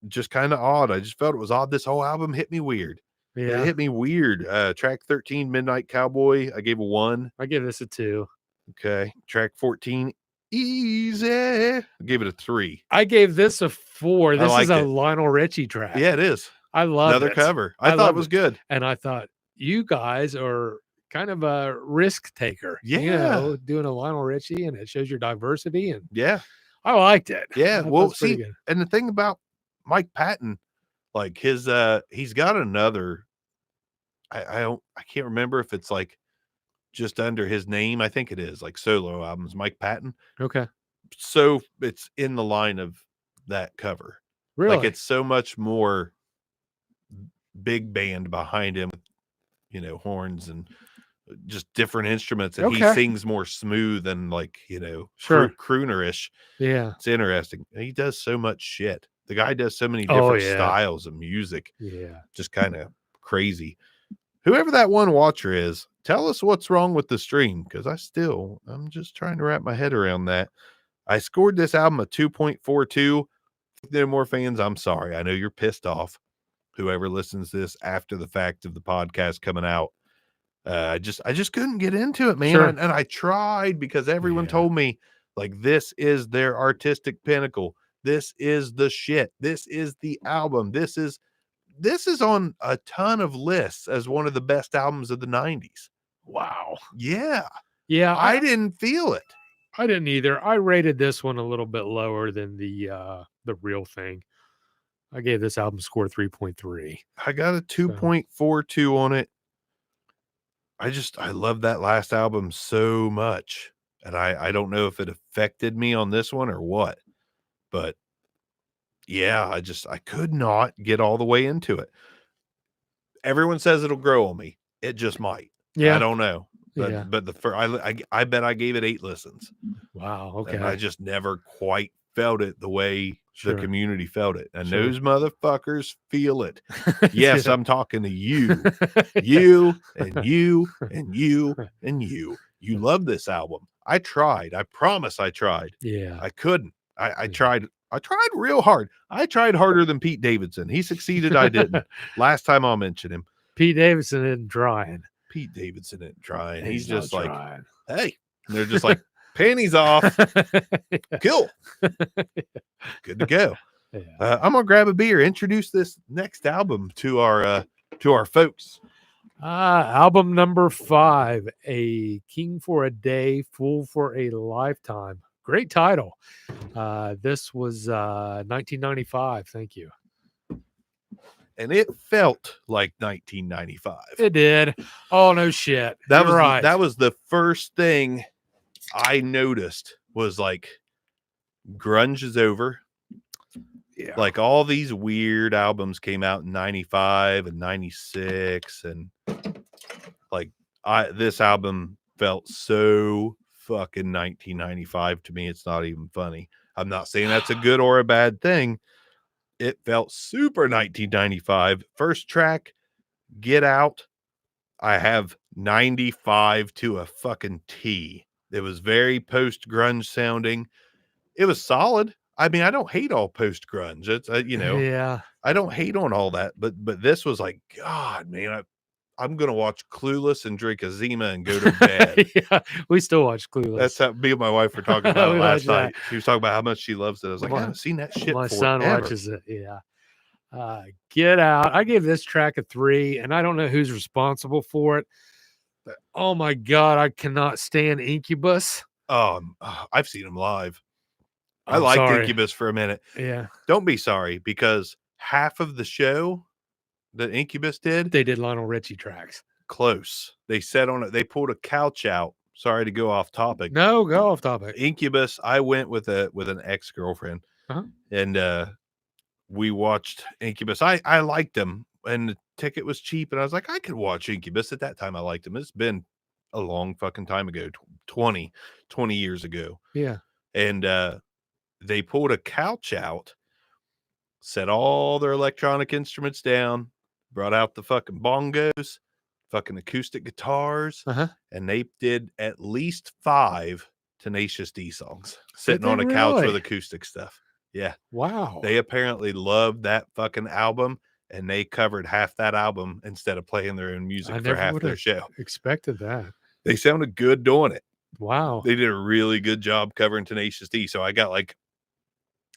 A: Just kind of odd. I just felt it was odd. This whole album hit me weird.
B: Yeah.
A: It hit me weird. Track 13, Midnight Cowboy. I gave a 1.
B: I give this a 2.
A: Okay. Track 14, Easy. I gave it a 3.
B: I gave this a 4. This is a
A: it.
B: Lionel Richie track.
A: Yeah, it is.
B: I love
A: another cover. I thought it was good.
B: And I thought you guys are kind of a risk taker.
A: Yeah.
B: You know, doing a Lionel Richie, and it shows your diversity. And
A: yeah,
B: I liked it.
A: Yeah. Well, see, and the thing about Mike Patton, like his he's got another, I can't remember if it's like just under his name. I think it is like solo albums, Mike Patton.
B: Okay.
A: So it's in the line of that cover.
B: Really?
A: Like it's so much more big band behind him, you know, horns and just different instruments, and he sings more smooth and like, you know, croonerish.
B: Yeah.
A: It's interesting. He does so much shit. The guy does so many different styles of music.
B: Yeah.
A: Just kind of crazy. Whoever that one watcher is, tell us what's wrong with the stream, because I'm just trying to wrap my head around that. I scored this album a 2.42. No More fans, I'm sorry. I know you're pissed off. Whoever listens to this after the fact of the podcast coming out. I just couldn't get into it, man. And I tried, because everyone told me like this is their artistic pinnacle. This is the shit. This is the album. This is this is on a ton of lists as one of the best albums of the 90s.
B: Wow.
A: Yeah.
B: Yeah,
A: I didn't feel it.
B: I didn't either. I rated this one a little bit lower than the Real Thing. I gave this album score 3.3.
A: I got a 2.42 on it. I love that last album so much. And I don't know if it affected me on this one or what. But yeah, I could not get all the way into it. Everyone says it'll grow on me. It just might.
B: Yeah.
A: I don't know. But
B: Yeah.
A: but I bet I gave it 8 listens.
B: Wow. Okay.
A: And I just never quite felt it the way
B: Sure.
A: the community felt it. And
B: Sure.
A: those motherfuckers feel it. Yes,
B: Yeah.
A: I'm talking to you. You and you and you and you. You love this album. I tried. I promise I tried.
B: Yeah.
A: I couldn't. I
B: Yeah.
A: tried. I tried real hard. I tried harder than Pete Davidson. He succeeded. I didn't. Last time I'll mention him.
B: Pete Davidson isn't trying.
A: Pete Davidson isn't trying.
B: He's
A: He's just
B: not
A: like,
B: trying.
A: hey. And they're just like, panties off. Cool. Good to go.
B: Yeah.
A: I'm gonna grab a beer. Introduce this next album to our folks.
B: Album number 5, A King for a Day, Fool for a Lifetime. Great title. This was 1995. Thank you.
A: And it felt like 1995.
B: It did. Oh, no shit.
A: That
B: You're right.
A: That was the first thing I noticed was like grunge is over.
B: Yeah.
A: Like all these weird albums came out in 95 and 96 and like this album felt so fucking 1995 to me. It's not even funny. I'm not saying that's a good or a bad thing. It felt super 1995. First track, Get Out. I have 95 to a fucking T. It was very post grunge sounding. It was solid. I mean, I don't hate all post grunge. It's
B: Yeah.
A: I don't hate on all that, but this was like, God, man, I'm gonna watch Clueless and drink a Zima and go to bed.
B: Yeah, we still watch Clueless.
A: That's how me and my wife were talking about it
B: We
A: last
B: watched that.
A: night. She was talking about how much she loves it. I was like, I haven't seen that shit.
B: My
A: forever.
B: son watches it. Yeah. Get Out. I gave this track a 3, and I don't know who's responsible for it. But oh my God, I cannot stand Incubus.
A: I've seen them live. I
B: I'm
A: liked
B: sorry.
A: Incubus for a minute.
B: Yeah.
A: Don't be sorry, because half of the show that Incubus did,
B: They did Lionel Richie tracks.
A: close. They sat on it. They pulled a couch out. Sorry to go off topic.
B: No, go off topic.
A: Incubus. I went with an ex-girlfriend, and we watched Incubus. I liked them, and the ticket was cheap, and I was like, I could watch Incubus. At that time, I liked them. It's been a long fucking time ago, 20 years ago.
B: Yeah.
A: And they pulled a couch out, set all their electronic instruments down, brought out the fucking bongos, fucking acoustic guitars, and they did at least 5 Tenacious D songs sitting on a couch with acoustic stuff. Yeah.
B: Wow.
A: They apparently loved that fucking album, and they covered half that album instead of playing their own music for half their show.
B: Expected that.
A: They sounded good doing it.
B: Wow.
A: They did a really good job covering Tenacious D. So I got like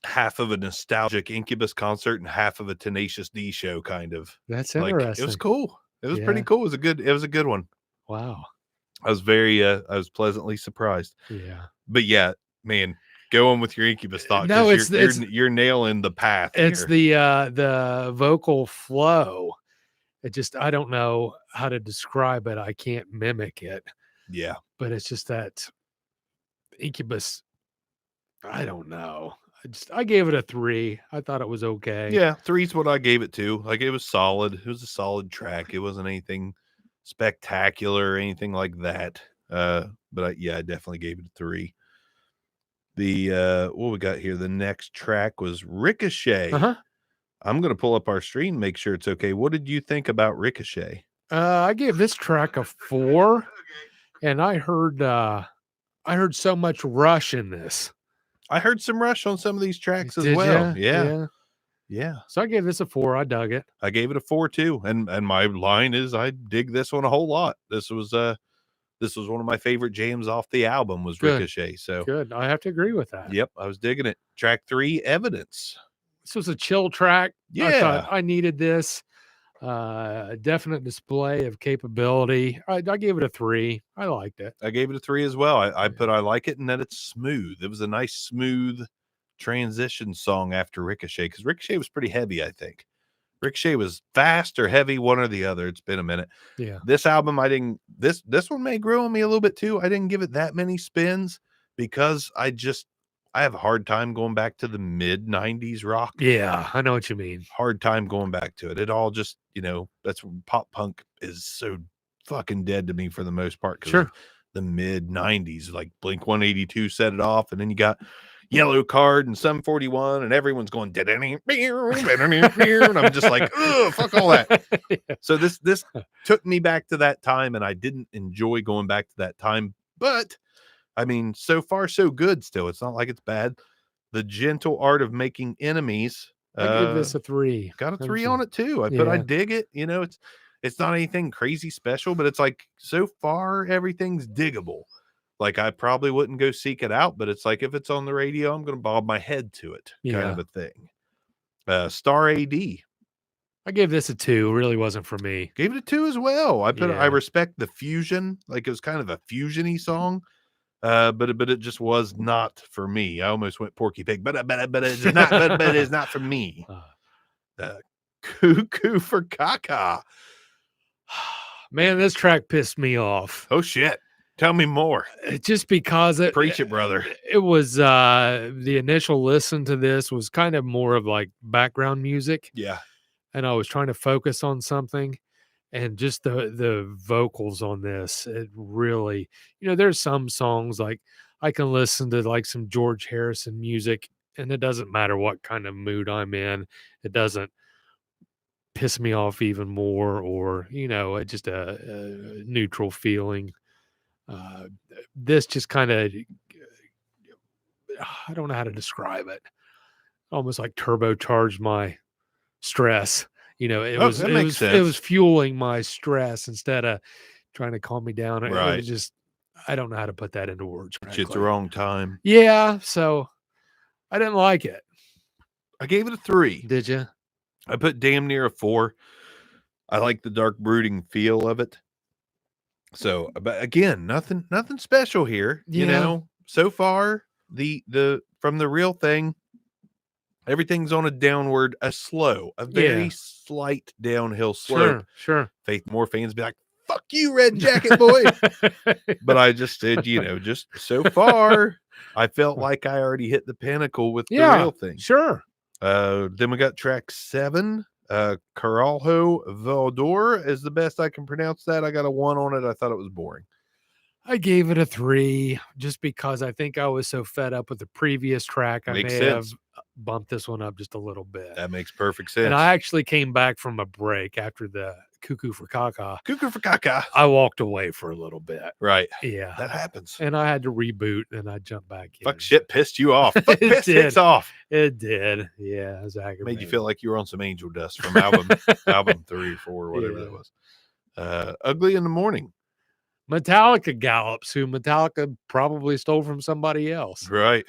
A: half of a nostalgic Incubus concert and half of a Tenacious D show, kind of.
B: That's
A: like,
B: interesting.
A: it was cool. It was pretty cool. It was a good one.
B: Wow.
A: I was pleasantly surprised.
B: Yeah.
A: But yeah, man, go on with your Incubus thought.
B: No,
A: you're nailing the path.
B: It's
A: here.
B: the vocal flow. It just, I don't know how to describe it. I can't mimic it.
A: Yeah.
B: But it's just that Incubus, I don't know. I gave it a 3. I thought it was okay.
A: Yeah, 3's what I gave it to. Like, it was solid. It was a solid track. It wasn't anything spectacular or anything like that. But I definitely gave it a 3. The what we got here, the next track was Ricochet. I'm gonna pull up our stream, make sure it's okay. What did you think about Ricochet?
B: I gave this track a 4, and I heard so much Rush in this.
A: I heard some Rush on some of these tracks as
B: Did
A: well.
B: ya?
A: Yeah.
B: So I gave this a 4. I dug it.
A: I gave it a 4 too. And my line is I dig this one a whole lot. This was one of my favorite jams off the album was Ricochet. So
B: good. I have to agree with that.
A: Yep, I was digging it. Track 3, Evidence.
B: This was a chill track. I thought
A: Yeah.
B: I needed this. A definite display of capability. I gave it a 3. I liked it.
A: I gave it a 3 as well. I
B: Yeah.
A: put I like it and that it's smooth. It was a nice smooth transition song after Ricochet, because Ricochet was pretty heavy, I think. Ricochet was fast or heavy, one or the other. It's been a minute.
B: Yeah.
A: This album, I didn't. This one may grow on me a little bit too. I didn't give it that many spins because I have a hard time going back to the mid '90s rock.
B: Yeah, I know what you mean.
A: Hard time going back to it. It all just, that's when pop punk is so fucking dead to me for the most part.
B: Sure.
A: The mid '90s, like Blink 182 set it off, and then you got Yellow Card and Sum 41, and everyone's going, and I'm just like, oh, fuck all that.
B: Yeah.
A: So this took me back to that time, and I didn't enjoy going back to that time. But I mean, so far so good. Still, it's not like it's bad. The Gentle Art of Making Enemies.
B: I give this a 3.
A: Got a 3 on it too. I dig it. It's not anything crazy special, but it's like so far everything's diggable. Like I probably wouldn't go seek it out, but it's like if it's on the radio, I'm going to bob my head to it, kind of a thing. Star AD.
B: I gave this a 2. Really wasn't for me.
A: Gave it a 2 as well. I respect the fusion. Like it was kind of a fusion-y song, but it just was not for me. I almost went Porky Pig, but it's not. but it's not for me. Cuckoo for Caca.
B: Man, this track pissed me off.
A: Oh shit. Tell me more.
B: Just because
A: Preach it, brother.
B: It was the initial listen to this was kind of more of like background music.
A: Yeah.
B: And I was trying to focus on something, and just the vocals on this, it really, there's some songs like I can listen to like some George Harrison music, and it doesn't matter what kind of mood I'm in. It doesn't piss me off even more, or, just a neutral feeling. This just kind of, I don't know how to describe it. Almost like turbocharged my stress. It was fueling my stress instead of trying to calm me down.
A: Right.
B: It was just, I don't know how to put that into words.
A: It's the wrong time.
B: Yeah. So I didn't like it.
A: I gave it a 3.
B: Did you?
A: I put damn near a 4. I like the dark brooding feel of it. So, but again, nothing special here. So far the from the real thing, everything's on a very slight downhill slope.
B: Sure.
A: Faith More fans be like, fuck you, Red Jacket boy. But I just said, just so far, I felt like I already hit the pinnacle with the real thing.
B: Sure.
A: Then we got track 7. Caralho Valdor is the best I can pronounce that. I got a 1 on it. I thought it was boring.
B: I gave it a 3 just because I think I was so fed up with the previous track. I may have bumped this one up just a little bit.
A: That makes perfect sense.
B: And I actually came back from a break after the Cuckoo for Caca.
A: Cuckoo for Caca.
B: I walked away for a little bit.
A: Right.
B: Yeah.
A: That happens.
B: And I had to reboot, and I jumped back in.
A: Fuck shit pissed you off. Fuck piss hits off.
B: It did. Yeah. It was aggravating.
A: Made you feel like you were on some angel dust from album 3 or 4 or whatever that was. Ugly in the Morning.
B: Metallica gallops, who Metallica probably stole from somebody else.
A: Right.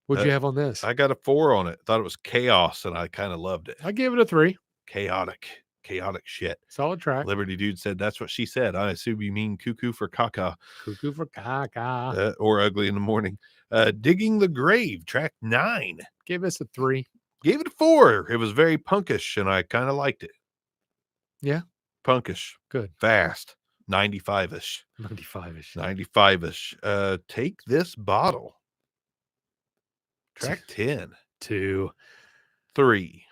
B: What'd you have on this?
A: I got a 4 on it. Thought it was chaos, and I kind of loved it.
B: I gave it a 3.
A: Chaotic shit.
B: Solid track.
A: Liberty Dude said that's what she said. I assume you mean Cuckoo for Caca.
B: Cuckoo for Caca.
A: Or Ugly in the Morning. Digging the Grave, track 9.
B: Gave us a 3.
A: Gave it a 4. It was very punkish, and I kind of liked it.
B: Yeah.
A: Punkish.
B: Good.
A: Fast. 95-ish. 95-ish. Take This Bottle. Track 10.
B: 2.
A: 3.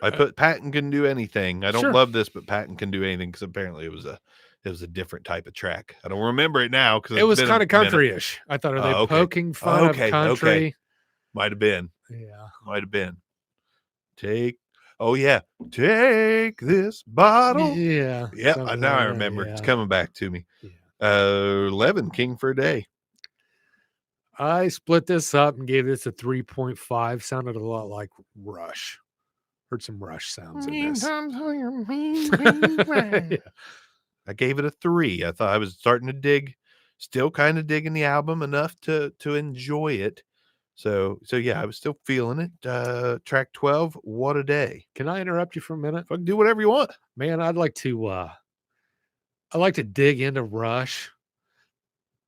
B: I
A: put Patton Can Do Anything. I don't love this, but Patton Can Do Anything because apparently it was a different type of track. I don't remember it now because
B: it was kind of country-ish. I thought, are they poking fun of country?
A: Okay. Might have been.
B: Yeah.
A: Might have been. Take this bottle.
B: Yeah.
A: Yeah. Now I remember. Yeah. It's coming back to me.
B: Yeah.
A: 11 King for a Day.
B: I split this up and gave this a 3.5. Sounded a lot like Rush. Heard some Rush sounds in this.
A: Yeah. I gave it a 3. I thought I was starting to dig, still kind of digging the album enough to enjoy it. So yeah, I was still feeling it. Track 12, What a Day.
B: Can I interrupt you for a minute?
A: Fucking do whatever you want.
B: Man, I'd like to dig into Rush,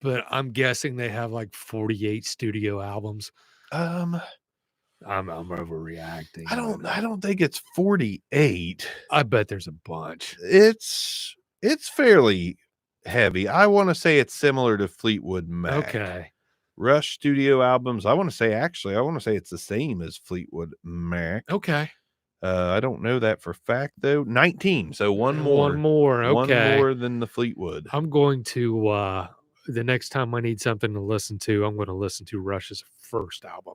B: but I'm guessing they have like 48 studio albums.
A: Um,
B: I'm overreacting.
A: I don't think it's 48.
B: I bet there's a bunch.
A: It's fairly heavy. I want to say it's similar to Fleetwood Mac.
B: Okay.
A: Rush studio albums. I want to say it's the same as Fleetwood Mac.
B: Okay.
A: I don't know that for fact though. 19. So one more.
B: One more. Okay.
A: One more than the Fleetwood.
B: I'm going to the next time I need something to listen to, I'm going to listen to Rush's first album.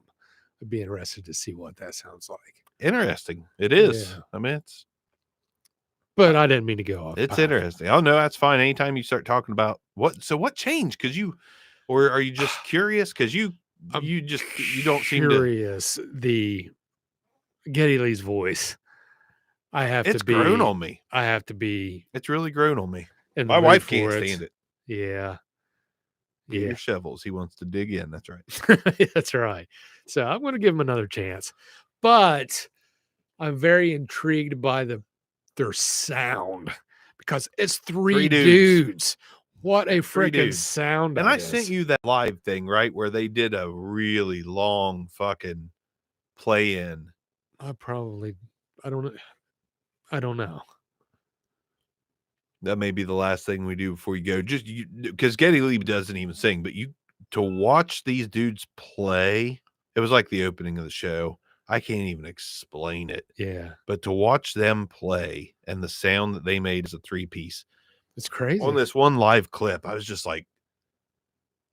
B: I'd be interested to see what that sounds like.
A: Interesting. It is.
B: Yeah.
A: I mean,
B: But I didn't mean to go off.
A: It's interesting. Oh no, that's fine. Anytime you start talking about what changed? Because or are you just curious? Because you don't seem to.
B: Curious. The Geddy Lee's voice.
A: It's grown on me.
B: I have to be.
A: It's really grown on me.
B: In
A: My wife can't stand it.
B: Yeah.
A: Get your shovels. He wants to dig in. That's right.
B: That's right. So I'm going to give him another chance, but I'm very intrigued by their sound because it's three dudes. What a freaking sound!
A: And I sent you that live thing, right, where they did a really long fucking play in.
B: I don't know.
A: That may be the last thing we do before you go. Just because Geddy Lee doesn't even sing, but to watch these dudes play, it was like the opening of the show. I can't even explain it.
B: Yeah.
A: But to watch them play and the sound that they made as a three-piece.
B: It's crazy.
A: On this one live clip, I was just like,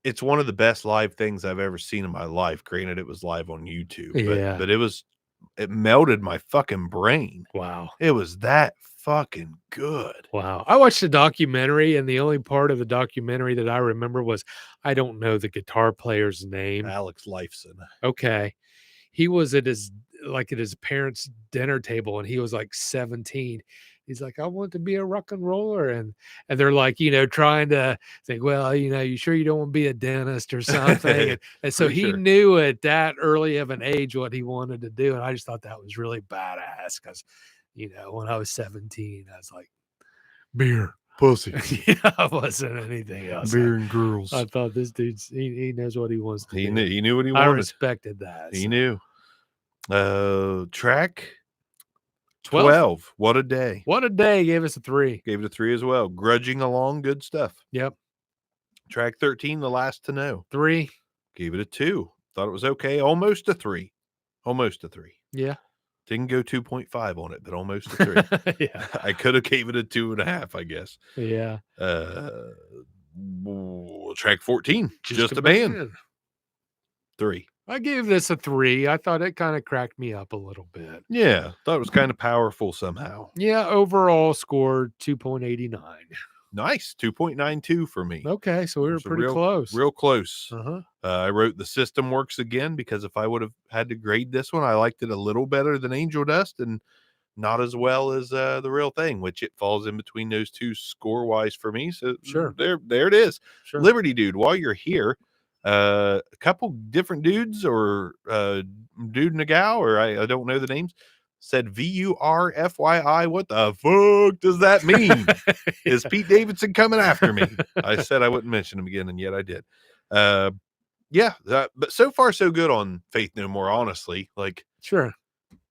A: it's one of the best live things I've ever seen in my life. Granted, it was live on YouTube. But it melted my fucking brain.
B: Wow.
A: It was that fucking good.
B: Wow. I watched the documentary, and the only part of the documentary that I remember was, I don't know the guitar player's name.
A: Alex Lifeson.
B: Okay. He was at his parents' dinner table, and he was like 17. He's like, I want to be a rock and roller. And they're like, trying to think, well, you sure you don't want to be a dentist or something? and so he knew at that early of an age what he wanted to do. And I just thought that was really badass because, when I was 17, I was like, beer.
A: Pussy.
B: I wasn't anything else.
A: Beer and girls.
B: I thought this dude's, he knows what he wants to do.
A: He knew what he wanted.
B: I respected that.
A: He knew. Track 12. What a Day.
B: What a Day. Gave us a 3.
A: Gave it a 3 as well. Grudging Along. Good stuff.
B: Yep.
A: Track 13. The Last to Know.
B: 3.
A: Gave it a 2. Thought it was okay. Almost a 3.
B: Yeah.
A: Didn't go 2.5 on it, but almost a 3.
B: Yeah.
A: I could have gave it a 2.5, I guess.
B: Yeah.
A: Track 14. Just a Man. 3.
B: I gave this a 3. I thought it kind of cracked me up a little bit.
A: Yeah. Thought it was kind of powerful somehow.
B: Yeah. Overall score 2.89.
A: Nice. 2.92 for me.
B: Okay. So we were pretty close.
A: Real close.
B: Uh-huh.
A: I wrote The System Works again because if I would have had to grade this one, I liked it a little better than Angel Dust and not as well as The Real Thing, which it falls in between those two score-wise for me. So
B: sure.
A: There it is.
B: Sure.
A: Liberty Dude, while you're here, a couple different dudes or dude and a gal, or I don't know the names, said VURFYI. What the fuck does that mean? Is Pete Davidson coming after me? I said I wouldn't mention him again, and yet I did. But so far so good on Faith No More, honestly. Like,
B: sure,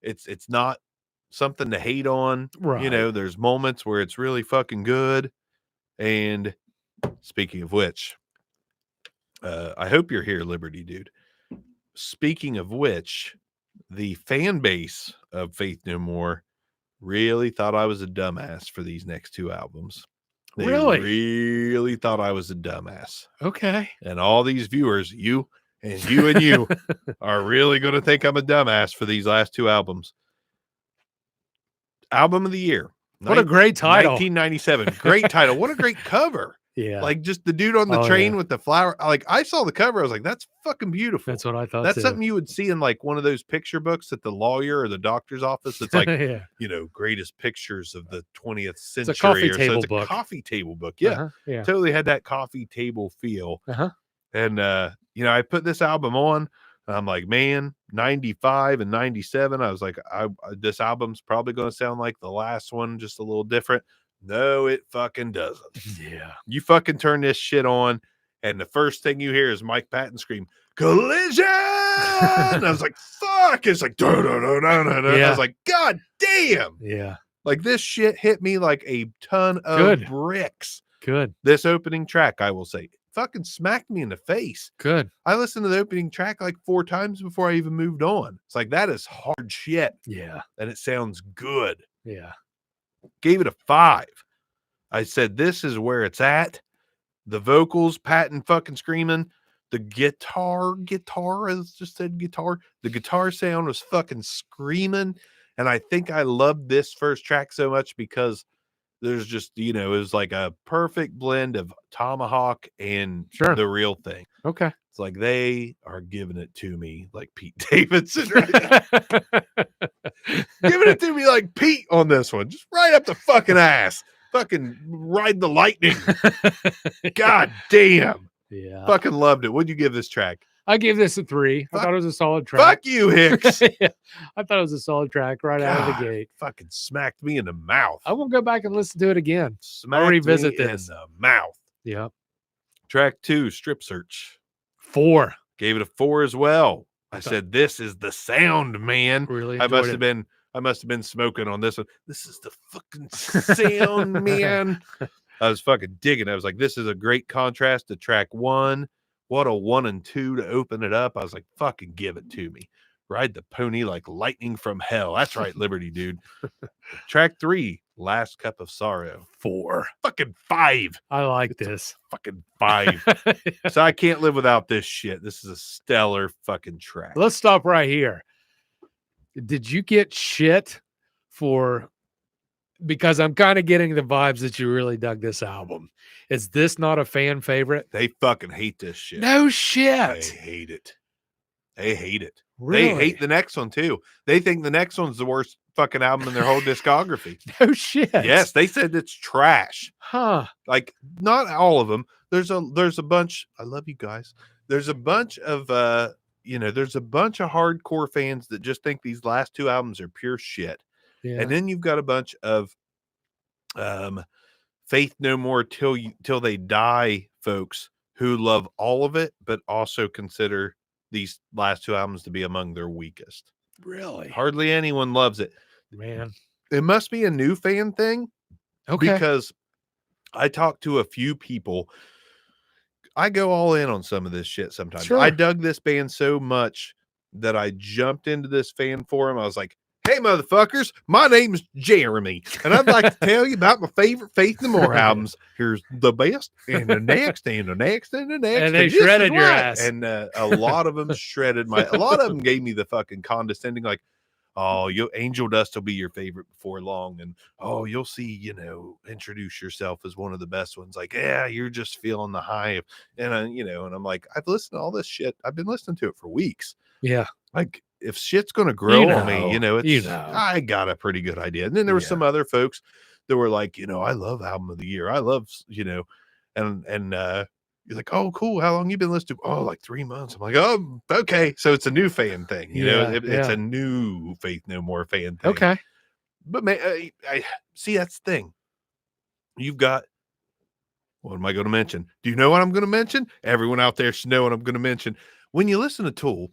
A: it's not something to hate on.
B: Right.
A: There's moments where it's really fucking good. And speaking of which, I hope you're here, Liberty Dude. Speaking of which, the fan base of Faith No More really thought I was a dumbass for these next 2 albums. They really thought I was a dumbass.
B: Okay.
A: And all these viewers, you are really going to think I'm a dumbass for these last 2 albums. Album of the year.
B: What a great title.
A: 1997. Great title. What a great cover.
B: Yeah.
A: Like just the dude on the train with the flower. Like I saw the cover. I was like, that's fucking beautiful.
B: That's what I thought.
A: That's something you would see in like one of those picture books at the lawyer or the doctor's office. It's like, greatest pictures of the 20th century.
B: It's a coffee table
A: book.
B: A
A: coffee table book. Yeah. Totally had that coffee table feel. And, I put this album on. And I'm like, man, 95 and 97. I was like, this album's probably going to sound like the last one, just a little different. No, it fucking doesn't.
B: Yeah.
A: You fucking turn this shit on, and the first thing you hear is Mike Patton scream, "Collision!" And I was like, fuck. It's like, no, no, no, no, no, no. I was like, God damn.
B: Yeah.
A: Like, this shit hit me like a ton of
B: Good.
A: bricks.
B: Good.
A: This opening track, I will say, fucking smacked me in the face.
B: Good.
A: I listened to the opening track like 4 times before I even moved on. It's like, that is hard shit.
B: Yeah.
A: And it sounds good.
B: Yeah.
A: Gave it a 5. I said, this is where it's at. The vocals, Patton fucking screaming. The guitar, as just said guitar. The guitar sound was fucking screaming. And I think I loved this first track so much because there's just, it was like a perfect blend of Tomahawk and The Real Thing.
B: Okay.
A: It's like they are giving it to me like Pete Davidson right now. Giving it to me like Pete on this one. Just right up the fucking ass. Fucking ride the lightning. God damn.
B: Yeah.
A: Fucking loved it. What'd you give this track?
B: I gave this a 3. I thought it was a solid track.
A: Fuck you, Hicks.
B: Yeah, I thought it was a solid track right out of the gate.
A: Fucking smacked me in the mouth.
B: I won't go back and listen to it again.
A: I'll
B: revisit this.
A: in the mouth.
B: Yeah.
A: Track 2, Strip Search.
B: 4.
A: Gave it a 4 as well. I said, this is the sound, man.
B: Really
A: I must have been smoking on this one. This is the fucking sound, man. I was fucking digging. I was like, this is a great contrast to track 1. What a 1 and 2 to open it up. I was like, fucking give it to me. Ride the pony like lightning from hell. That's right, Liberty, dude. Track 3, Last Cup of Sorrow. 4. Fucking 5.
B: I like this.
A: Fucking 5. So I can't live without this shit. This is a stellar fucking track.
B: Let's stop right here. Did you get shit for, because I'm kind of getting the vibes that you really dug this album. Is this not a fan favorite?
A: They fucking hate this shit.
B: No shit.
A: They hate it. They hate it.
B: Really?
A: They hate the next one too. They think the next one's the worst fucking album in their whole discography.
B: No shit.
A: Yes, they said it's trash.
B: Huh.
A: Like, not all of them. There's a bunch. I love you guys. There's a bunch of there's a bunch of hardcore fans that just think these last 2 albums are pure shit.
B: Yeah.
A: And then you've got a bunch of Faith No More till they die folks who love all of it, but also consider these last 2 albums to be among their weakest.
B: Really?
A: Hardly anyone loves it.
B: Man.
A: It must be a new fan thing.
B: Okay.
A: Because I talked to a few people. I go all in on some of this shit sometimes.
B: Sure.
A: I dug this band so much that I jumped into this fan forum. I was like, hey, motherfuckers, my name's Jeremy, and I'd like to tell you about my favorite Faith No More albums. Here's the best, and the next, and the next, and the next.
B: And they shredded your ass.
A: And a lot of them shredded a lot of them gave me the fucking condescending, like, oh, Angel Dust will be your favorite before long. And, oh, you'll see, Introduce Yourself as one of the best ones. Like, yeah, you're just feeling the hype. And, and I'm like, I've listened to all this shit. I've been listening to it for weeks.
B: Yeah.
A: Like, if shit's going to grow on me, I got a pretty good idea. And then there were some other folks that were like, I love album of the year. I love, and you're like, oh, cool. How long you been listening to? Oh, like 3 months. I'm like, oh, okay. So it's a new fan thing. It's a new Faith No More fan thing.
B: Okay.
A: But man, I see, that's the thing. You've got, what am I going to mention? Do you know what I'm going to mention? Everyone out there should know what I'm going to mention. When you listen to Tool,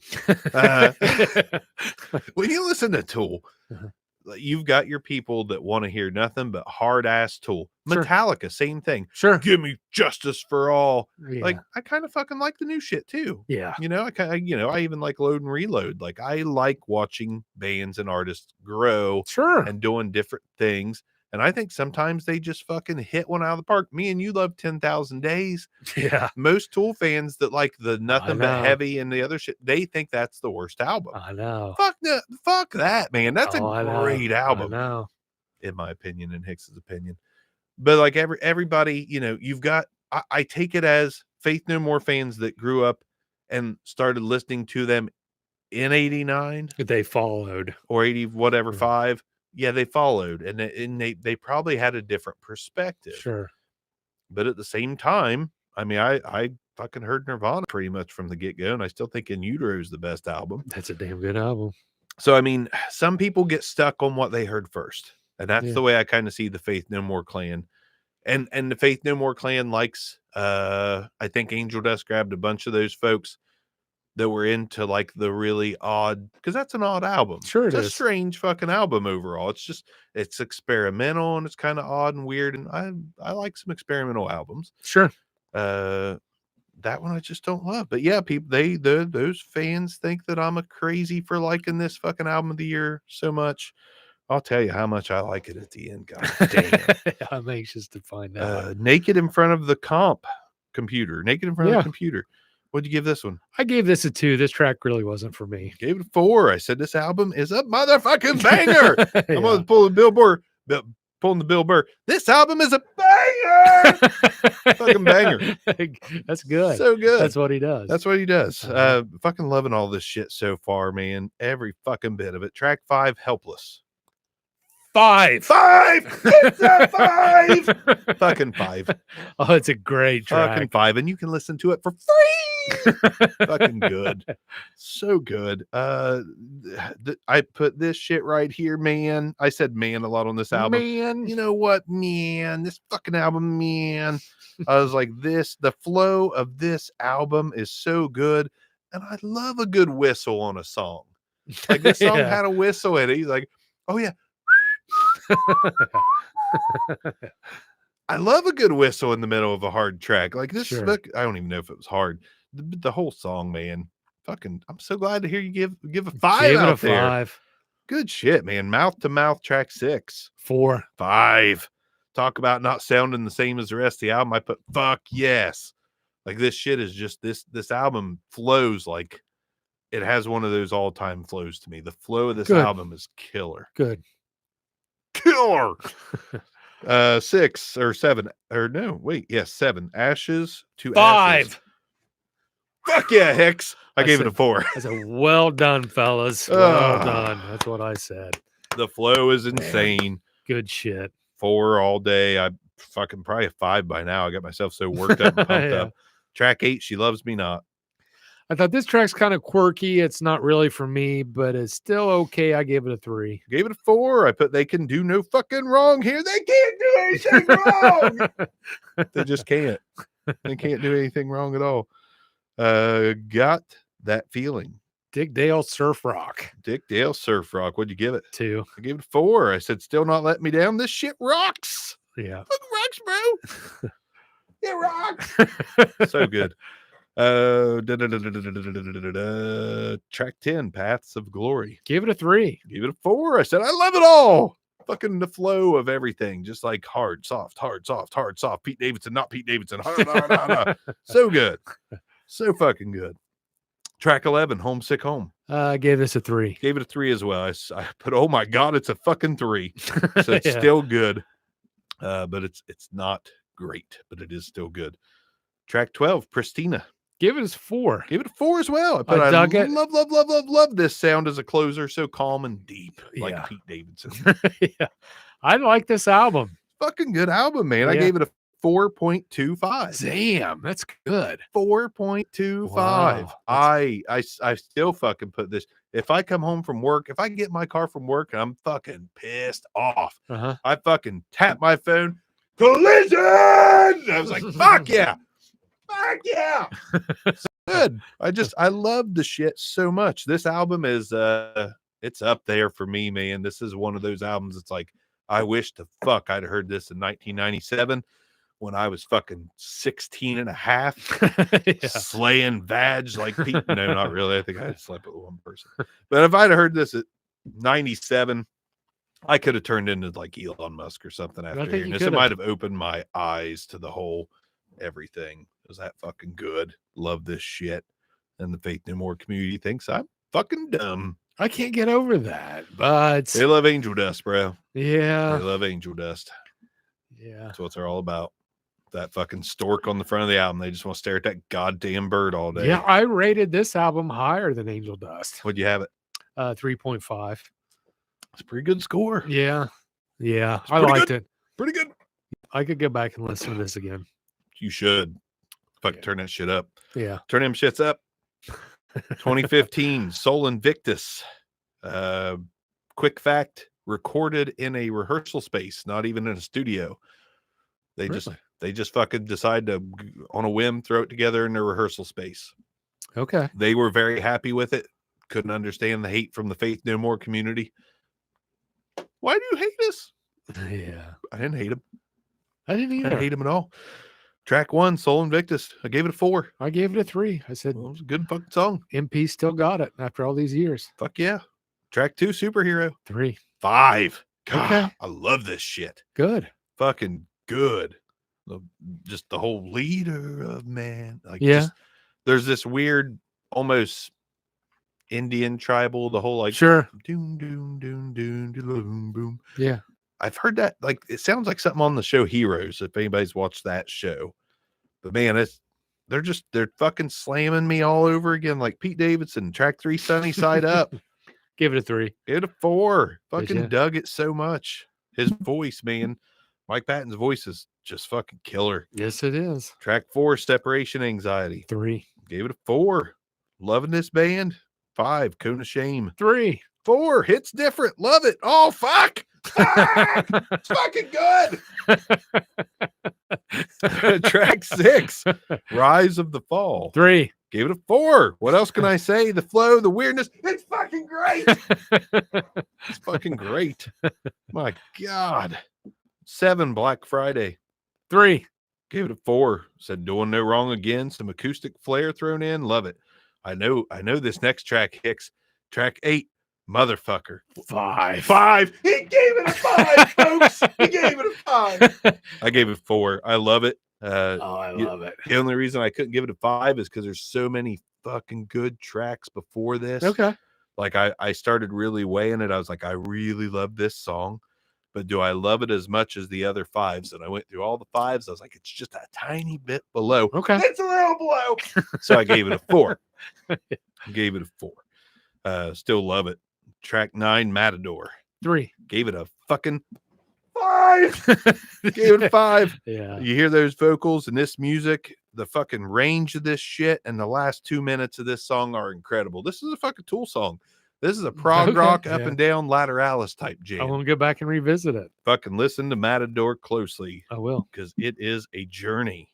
A: you've got your people that want to hear nothing but hard ass Tool.
B: Sure.
A: Metallica, same thing.
B: Sure.
A: Give me Justice for All.
B: Yeah.
A: Like, I kind of fucking like the new shit too.
B: Yeah.
A: I even like Load and Reload. Like, I like watching bands and artists grow.
B: Sure.
A: And doing different things. And I think sometimes they just fucking hit one out of the park. Me and you love 10,000 Days.
B: Yeah.
A: Most Tool fans that like the Nothing But Heavy and the other shit, they think that's the worst album.
B: I know.
A: Fuck that, man. That's a great album.
B: I know.
A: In my opinion, in Hicks's opinion. But like everybody, you've got, I take it as Faith No More fans that grew up and started listening to them in 89.
B: They followed.
A: Or 80, whatever, 5. Yeah, they followed, and they probably had a different perspective.
B: Sure.
A: But at the same time, I mean, I fucking heard Nirvana pretty much from the get-go, and I still think In Utero is the best album.
B: That's a damn good album.
A: So, I mean, some people get stuck on what they heard first, and that's
B: Yeah.
A: the way I kind of see the Faith No More clan. And the Faith No More clan likes, I think Angel Dust grabbed a bunch of those folks that were into like the really odd, because that's an odd album.
B: Sure it
A: it's a
B: is.
A: strange fucking album overall. It's experimental and it's kind of odd and weird, and I like some experimental albums.
B: Sure.
A: That one I just don't love. But yeah, people, those fans think that I'm a crazy for liking this fucking album of the year so much. I'll tell you how much I like it at the end. God damn.
B: I'm anxious to find out.
A: Naked in front of the computer. Naked in front of the computer. What'd you give this one?
B: I gave this a 2. This track really wasn't for me.
A: Gave it a 4. I said this album is a motherfucking banger. I'm gonna pull the billboard. Pulling the Bill Burr. This album is a banger. Fucking banger.
B: That's good.
A: So good.
B: That's what he does.
A: That's what he does. Fucking loving all this shit so far, man. Every fucking bit of it. Track 5, Helpless.
B: 5.
A: It's a 5. Fucking 5.
B: Oh, it's a great track.
A: Fucking 5, and you can listen to it for free. Fucking good. So good. I put this shit right here, man. I said man a lot on this album.
B: Man.
A: You know what, man? This fucking album, man. I was like, the flow of this album is so good, and I love a good whistle on a song. Like this song had a whistle in it. He's like, oh yeah. I love a good whistle in the middle of a hard track like this.
B: Sure.
A: I don't even know if it was hard. The whole song, man. Fucking, I'm so glad to hear you give a 5
B: Give
A: out
B: it a
A: there.
B: 5.
A: Good shit, man. Mouth to Mouth, track 6.
B: 4.
A: 5. Talk about not sounding the same as the rest of the album. I put fuck yes. Like this shit is just this album flows like it has one of those all-time flows to me. The flow of this album is killer.
B: Good.
A: Killer. 6 or 7 or no, wait, yes, 7. Ashes to
B: 5.
A: Ashes. Fuck yeah, Hicks. I gave it a 4.
B: I said, well done, fellas. Well done. That's what I said.
A: The flow is insane.
B: Good shit.
A: 4 all day. I fucking probably a 5 by now. I got myself so worked up and pumped up. Track 8, She Loves Me Not.
B: I thought this track's kind of quirky. It's not really for me, but it's still okay. I gave it a 3.
A: Gave it a 4. I put They Can Do No Fucking Wrong here. They can't do anything wrong. They just can't. They can't do anything wrong at all. Got That Feeling.
B: Dick Dale Surf Rock.
A: Dick Dale Surf Rock. What'd you give it?
B: 2.
A: I gave it a 4. I said, still not letting me down. This shit rocks.
B: Yeah.
A: Fucking rocks, bro. It rocks. So good. Track 10, Paths of Glory.
B: Give it a 3.
A: Gave it a 4. I said, I love it all. Fucking the flow of everything. Just like hard, soft, hard, soft, hard, soft. Pete Davidson, not Pete Davidson. So good. So fucking good. Track 11, Homesick Home.
B: I gave this a 3.
A: Gave it a 3 as well. I put, oh my God, it's a fucking 3. So it's still good. But it's not great, but it is still good. Track 12, Pristina.
B: Give it a 4.
A: Give it a 4 as well. I love this sound as a closer, so calm and deep, like Pete Davidson.
B: Yeah. I like this album.
A: Fucking good album, man. I gave it a 4.25.
B: Damn, that's good.
A: 4.25. Wow. I still fucking put this. If I come home from work, if I get in my car from work and I'm fucking pissed off, I fucking tap my phone. Collision! I was like, fuck yeah. Fuck yeah. So good. I love the shit so much. This album is it's up there for me, man. This is one of those albums. It's like, I wish the fuck I'd heard this in 1997 when I was fucking 16 and a half, slaying vag like Pete. No, not really. I think I had slept with one person. But if I'd heard this at 97, I could have turned into like Elon Musk or something after hearing this. It might have opened my eyes to the whole everything. It was that fucking good. Love this shit. And the Faith No More community thinks I'm fucking dumb.
B: I can't get over that, but
A: they love Angel Dust, bro.
B: Yeah.
A: They love Angel Dust.
B: Yeah.
A: That's what they're all about. That fucking stork on the front of the album. They just want to stare at that goddamn bird all day.
B: Yeah, I rated this album higher than Angel Dust.
A: What'd you have it?
B: 3.5.
A: It's a pretty good score.
B: Yeah. Yeah. I liked it.
A: Pretty good.
B: I could go back and listen to this again.
A: You should. Fuck, turn that shit up.
B: Yeah.
A: Turn them shits up. 2015, Soul Invictus. Quick fact, recorded in a rehearsal space, not even in a studio. They just fucking decide to, on a whim, throw it together in their rehearsal space.
B: Okay.
A: They were very happy with it. Couldn't understand the hate from the Faith No More community. Why do you hate us?
B: Yeah.
A: I didn't hate them.
B: I didn't
A: I
B: either.
A: didn't hate them at all. Track 1, Soul Invictus. I gave it a 4.
B: I gave it a 3. I said,
A: Well, it was a good fucking song.
B: MP still got it after all these years.
A: Fuck yeah. Track 2, Superhero.
B: 3.
A: 5. God,
B: Okay.
A: I love this shit.
B: Good.
A: Fucking good. Just the whole leader of man. Like,
B: Yeah.
A: There's this weird, almost Indian tribal, the whole like,
B: Sure.
A: doom, doom, doom, doom, doom, boom.
B: Yeah.
A: I've heard that, like, it sounds like something on the show Heroes, if anybody's watched that show. But man, they're fucking slamming me all over again, like Pete Davidson, track 3, Sunny Side Up.
B: Give it a 3.
A: Give it a 4.
B: Did
A: Fucking
B: ya?
A: dug it so much. His voice, man. Mike Patton's voice is just fucking killer.
B: Yes, it is.
A: Track 4, Separation Anxiety.
B: 3.
A: Gave it a 4. Loving this band. 5, Cone of Shame.
B: 3.
A: 4, Hits Different. Love it. Oh, fuck. Fuck! It's fucking good. Track 6, Rise of the Fall.
B: 3.
A: Gave it a 4. What else can I say? The flow, the weirdness. It's fucking great. It's fucking great. My God. 7, Black Friday.
B: 3.
A: Gave it a 4. Said doing no wrong again. Some acoustic flair thrown in. Love it. I know this next track, Hicks. Track 8, Motherfucker.
B: 5.
A: 5. He gave it a 5, folks. He gave it a 5. I gave it 4. I love it.
B: I love it.
A: The only reason I couldn't give it a 5 is because there's so many fucking good tracks before this.
B: Okay.
A: Like I started really weighing it. I was like, I really love this song, but do I love it as much as the other 5s? And I went through all the 5s. I was like, it's just a tiny bit below.
B: Okay.
A: It's a little below. So I gave it a 4. Gave it a 4. Still love it. Track 9, Matador.
B: 3.
A: Gave it a fucking 5. Gave it a 5.
B: Yeah.
A: You hear those vocals and this music, the fucking range of this shit, and the last 2 minutes of this song are incredible. This is a fucking Tool song. This is a prog rock up and down Lateralis type jam.
B: I want to go back and revisit it.
A: Fucking listen to Matador closely.
B: I will,
A: because it is a journey.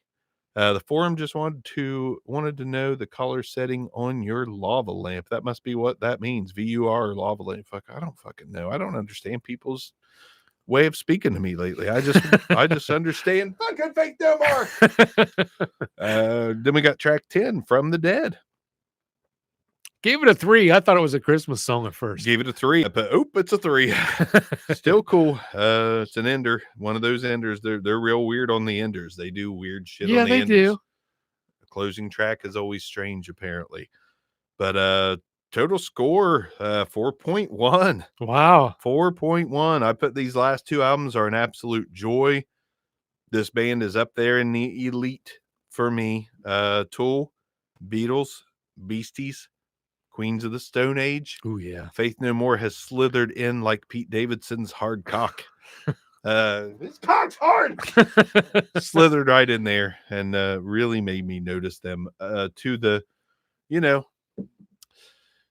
A: The forum just wanted to know the color setting on your lava lamp. That must be what that means. VUR lava lamp. Fuck, I don't fucking know. I don't understand people's way of speaking to me lately. I just understand fucking Faith No More. Then we got track 10, From the Dead.
B: Gave it a 3. I thought it was a Christmas song at first.
A: Gave it a 3, but it's a 3. Still cool. It's an ender. One of those enders. They're real weird on the enders. They do weird shit.
B: Yeah,
A: on the
B: they
A: enders.
B: do.
A: The closing track is always strange, apparently. But total score 4.1.
B: Wow.
A: 4.1. I put these last 2 albums are an absolute joy. This band is up there in the elite for me. Tool, Beatles, Beasties, Queens of the Stone Age.
B: Oh yeah.
A: Faith No More has slithered in like Pete Davidson's hard cock. This cock's hard. Slithered right in there and really made me notice them. To the,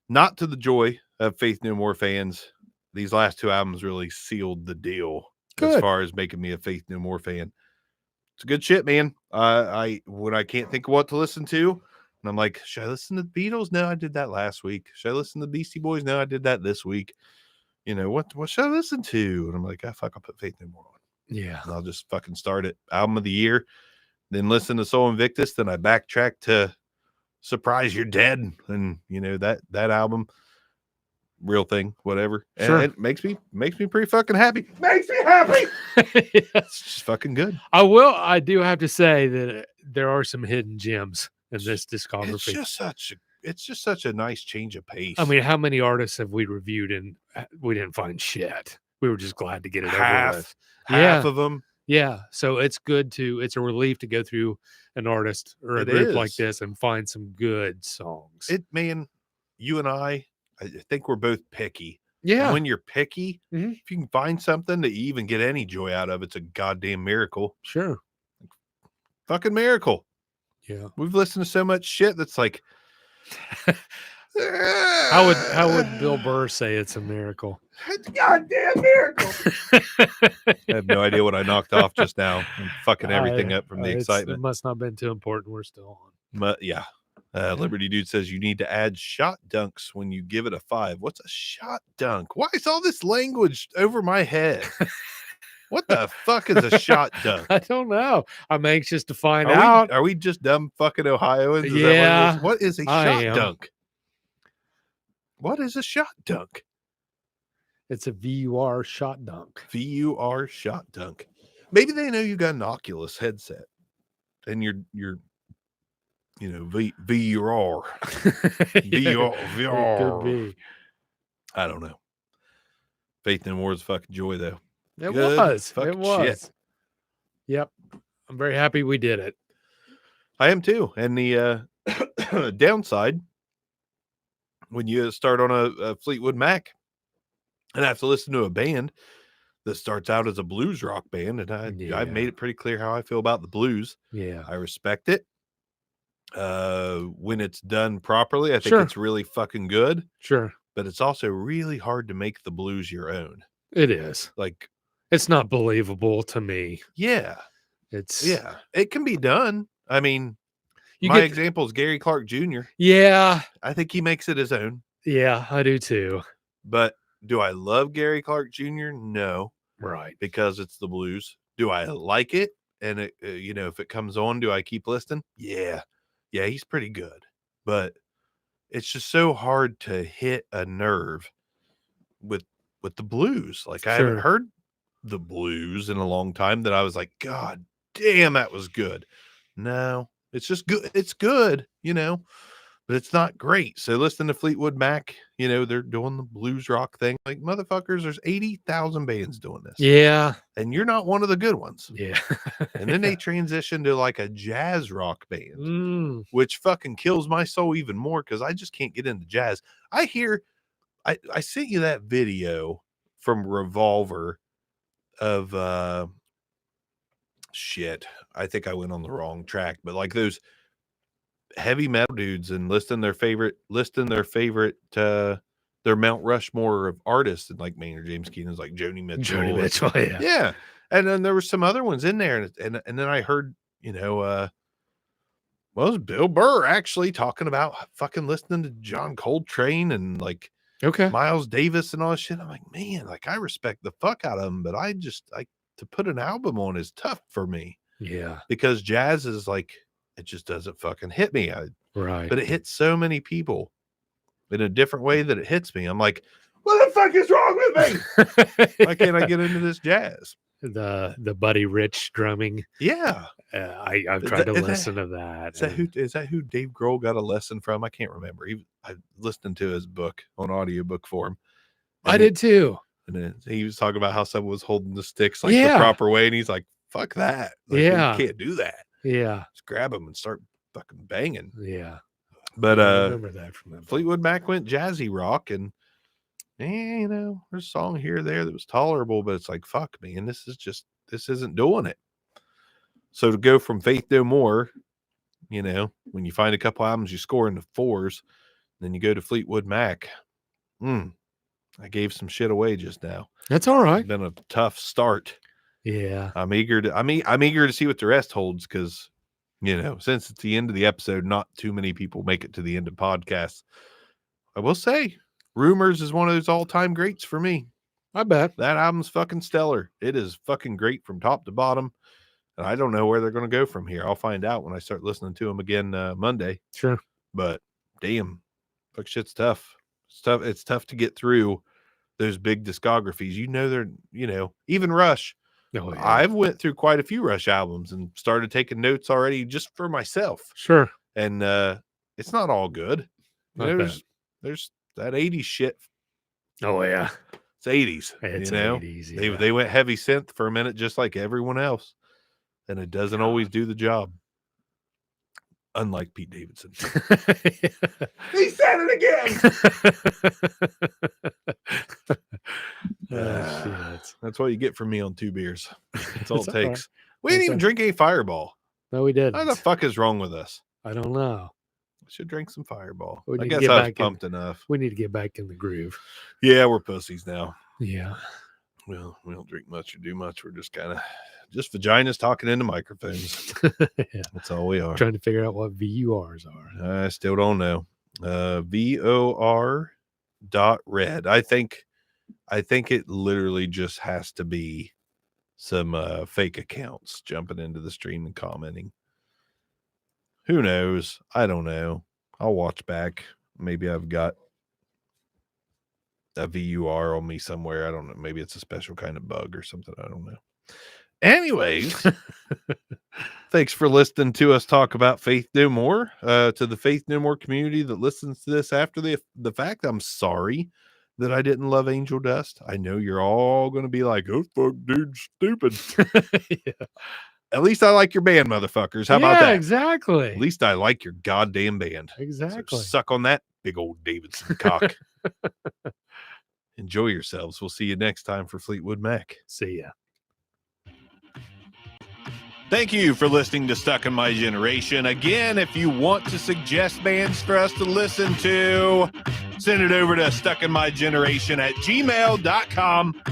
A: not to the joy of Faith No More fans. These last 2 albums really sealed the deal as far as making me a Faith No More fan. It's good shit, man. When I can't think of what to listen to, and I'm like, should I listen to the Beatles? No, I did that last week. Should I listen to the Beastie Boys? No, I did that this week. What should I listen to? And I'm like, fuck, I'll put Faith No More on.
B: Yeah.
A: And I'll just fucking start it. Album of the year. Then listen to Soul Invictus. Then I backtrack to Surprise You're Dead. And that album, real thing, whatever.
B: Sure.
A: And it makes me pretty fucking happy. Makes me happy. It's just fucking good.
B: I do have to say that there are some hidden gems in this discography.
A: It's just such a nice change of pace.
B: I mean, how many artists have we reviewed and we didn't find shit? We were just glad to get it over with.
A: Half of them.
B: Yeah. So it's a relief to go through an artist or a group like this and find some good songs.
A: Man, you and I think we're both picky.
B: Yeah.
A: And when you're picky, if you can find something that you even get any joy out of, it's a goddamn miracle.
B: Sure.
A: Fucking miracle.
B: Yeah.
A: We've listened to so much shit that's like,
B: How would Bill Burr say it's a miracle?
A: It's a goddamn miracle. I have no idea what I knocked off just now. I'm fucking everything up from the
B: It
A: excitement.
B: must not have been too important. We're still on.
A: But yeah. Liberty Dude says you need to add shot dunks when you give it a 5. What's a shot dunk? Why is all this language over my head? What the fuck is a shot dunk?
B: I don't know. I'm anxious to find out.
A: Are we just dumb fucking Ohioans? Is
B: Yeah,
A: that what it is? What is a
B: I
A: shot
B: am.
A: dunk? What is a shot dunk?
B: It's a VUR shot dunk.
A: VUR shot dunk. Maybe they know you got an Oculus headset and you're VUR. VR.
B: It could be.
A: I don't know. Faith No More is fucking joy though.
B: It
A: Good
B: was.
A: fucking
B: It was.
A: shit.
B: Yep. I'm very happy we did it.
A: I am too. And the downside, when you start on a Fleetwood Mac and have to listen to a band that starts out as a blues rock band, and I've made it pretty clear how I feel about the blues.
B: Yeah.
A: I respect it. When it's done properly, I think it's really fucking good.
B: Sure.
A: But it's also really hard to make the blues your own.
B: It is.
A: Like,
B: it's not believable to me.
A: Yeah.
B: It
A: can be done. I mean, my example is Gary Clark Jr.
B: Yeah.
A: I think he makes it his own.
B: Yeah, I do too.
A: But do I love Gary Clark Jr.? No.
B: Right.
A: Because it's the blues. Do I like it? And it, if it comes on, do I keep listening? Yeah. Yeah, he's pretty good. But it's just so hard to hit a nerve with the blues. Like, I haven't heard the blues in a long time that I was like, God damn, that was good. No, it's just good. It's good, but it's not great. So listen to Fleetwood Mac, they're doing the blues rock thing. Like, motherfuckers, there's 80,000 bands doing this.
B: Yeah.
A: And you're not one of the good ones.
B: Yeah.
A: And then they transition to like a jazz rock band, which fucking kills my soul even more because I just can't get into jazz. I sent you that video from Revolver of shit. I think I went on the wrong track, but like those heavy metal dudes and listing their favorite their Mount Rushmore of artists, and like Maynard James Keenan's like Joni Mitchell. Yeah. And then there were some other ones in there, and then I heard, was Bill Burr actually talking about fucking listening to John Coltrane and like Miles Davis and all this shit. I'm like, man, like I respect the fuck out of them, but to put an album on is tough for me.
B: Yeah.
A: Because jazz is like, it just doesn't fucking hit me.
B: Right.
A: But it hits so many people in a different way that it hits me. I'm like, what the fuck is wrong with me? Why can't I get into this jazz?
B: The Buddy Rich drumming.
A: Yeah.
B: I've tried to listen to that.
A: Is that who Dave Grohl got a lesson from? I can't remember. I listened to his book on audiobook form.
B: I did too.
A: And then he was talking about how someone was holding the sticks like the proper way. And he's like, fuck that. Like, you can't do that.
B: Yeah.
A: Just grab them and start fucking banging.
B: Yeah.
A: But
B: I remember that from that
A: Fleetwood Mac went jazzy rock, and there's a song here or there that was tolerable, but it's like, fuck, man, this isn't doing it. So to go from Faith No More, when you find a couple albums you score into 4s, then you go to Fleetwood Mac. I gave some shit away just now.
B: That's all right.
A: It's been a tough start.
B: Yeah.
A: I'm eager to see what the rest holds, because since it's the end of the episode, not too many people make it to the end of podcasts. I will say, Rumors is one of those all-time greats for me.
B: I bet.
A: That album's fucking stellar. It is fucking great from top to bottom. And I don't know where they're going to go from here. I'll find out when I start listening to them again Monday.
B: Sure.
A: But damn, fuck, shit's tough. It's tough to get through those big discographies. They're, even Rush.
B: Oh, yeah.
A: I've went through quite a few Rush albums and started taking notes already just for myself.
B: Sure.
A: And it's not all good. There's that 80s shit.
B: Oh, yeah.
A: It's 80s.
B: It's 80s.
A: Yeah. They went heavy synth for a minute, just like everyone else. And it doesn't always do the job. Unlike Pete Davidson. He said it again. That's what you get from me on 2 beers. That's all it takes. We didn't even drink any Fireball.
B: No, we didn't.
A: What the fuck is wrong with us?
B: I don't know.
A: I should drink some Fireball.
B: We
A: I
B: need to
A: guess
B: get
A: I was
B: back in-
A: pumped enough.
B: We need to get back in the groove.
A: Yeah, we're pussies now.
B: Yeah.
A: Well, we don't drink much or do much. We're just kind of just vaginas talking into microphones.
B: Yeah.
A: That's all we are.
B: Trying to figure out what VURs are.
A: I still don't know. VOR.red. I think it literally just has to be some fake accounts jumping into the stream and commenting. Who knows? I don't know. I'll watch back. Maybe I've got a VUR on me somewhere. I don't know. Maybe it's a special kind of bug or something. I don't know. Anyways, thanks for listening to us talk about Faith No More. To the Faith No More community that listens to this after the fact, I'm sorry that I didn't love Angel Dust. I know you're all going to be like, oh, fuck, dude, stupid.
B: Yeah.
A: At least I like your band, motherfuckers. How about that?
B: Exactly.
A: At least I like your goddamn band.
B: Exactly.
A: So suck on that big old Davidson cock. Enjoy yourselves. We'll see you next time for Fleetwood Mac.
B: See ya.
A: Thank you for listening to Stuck in My Generation. Again, if you want to suggest bands for us to listen to, send it over to stuckinmygeneration@gmail.com.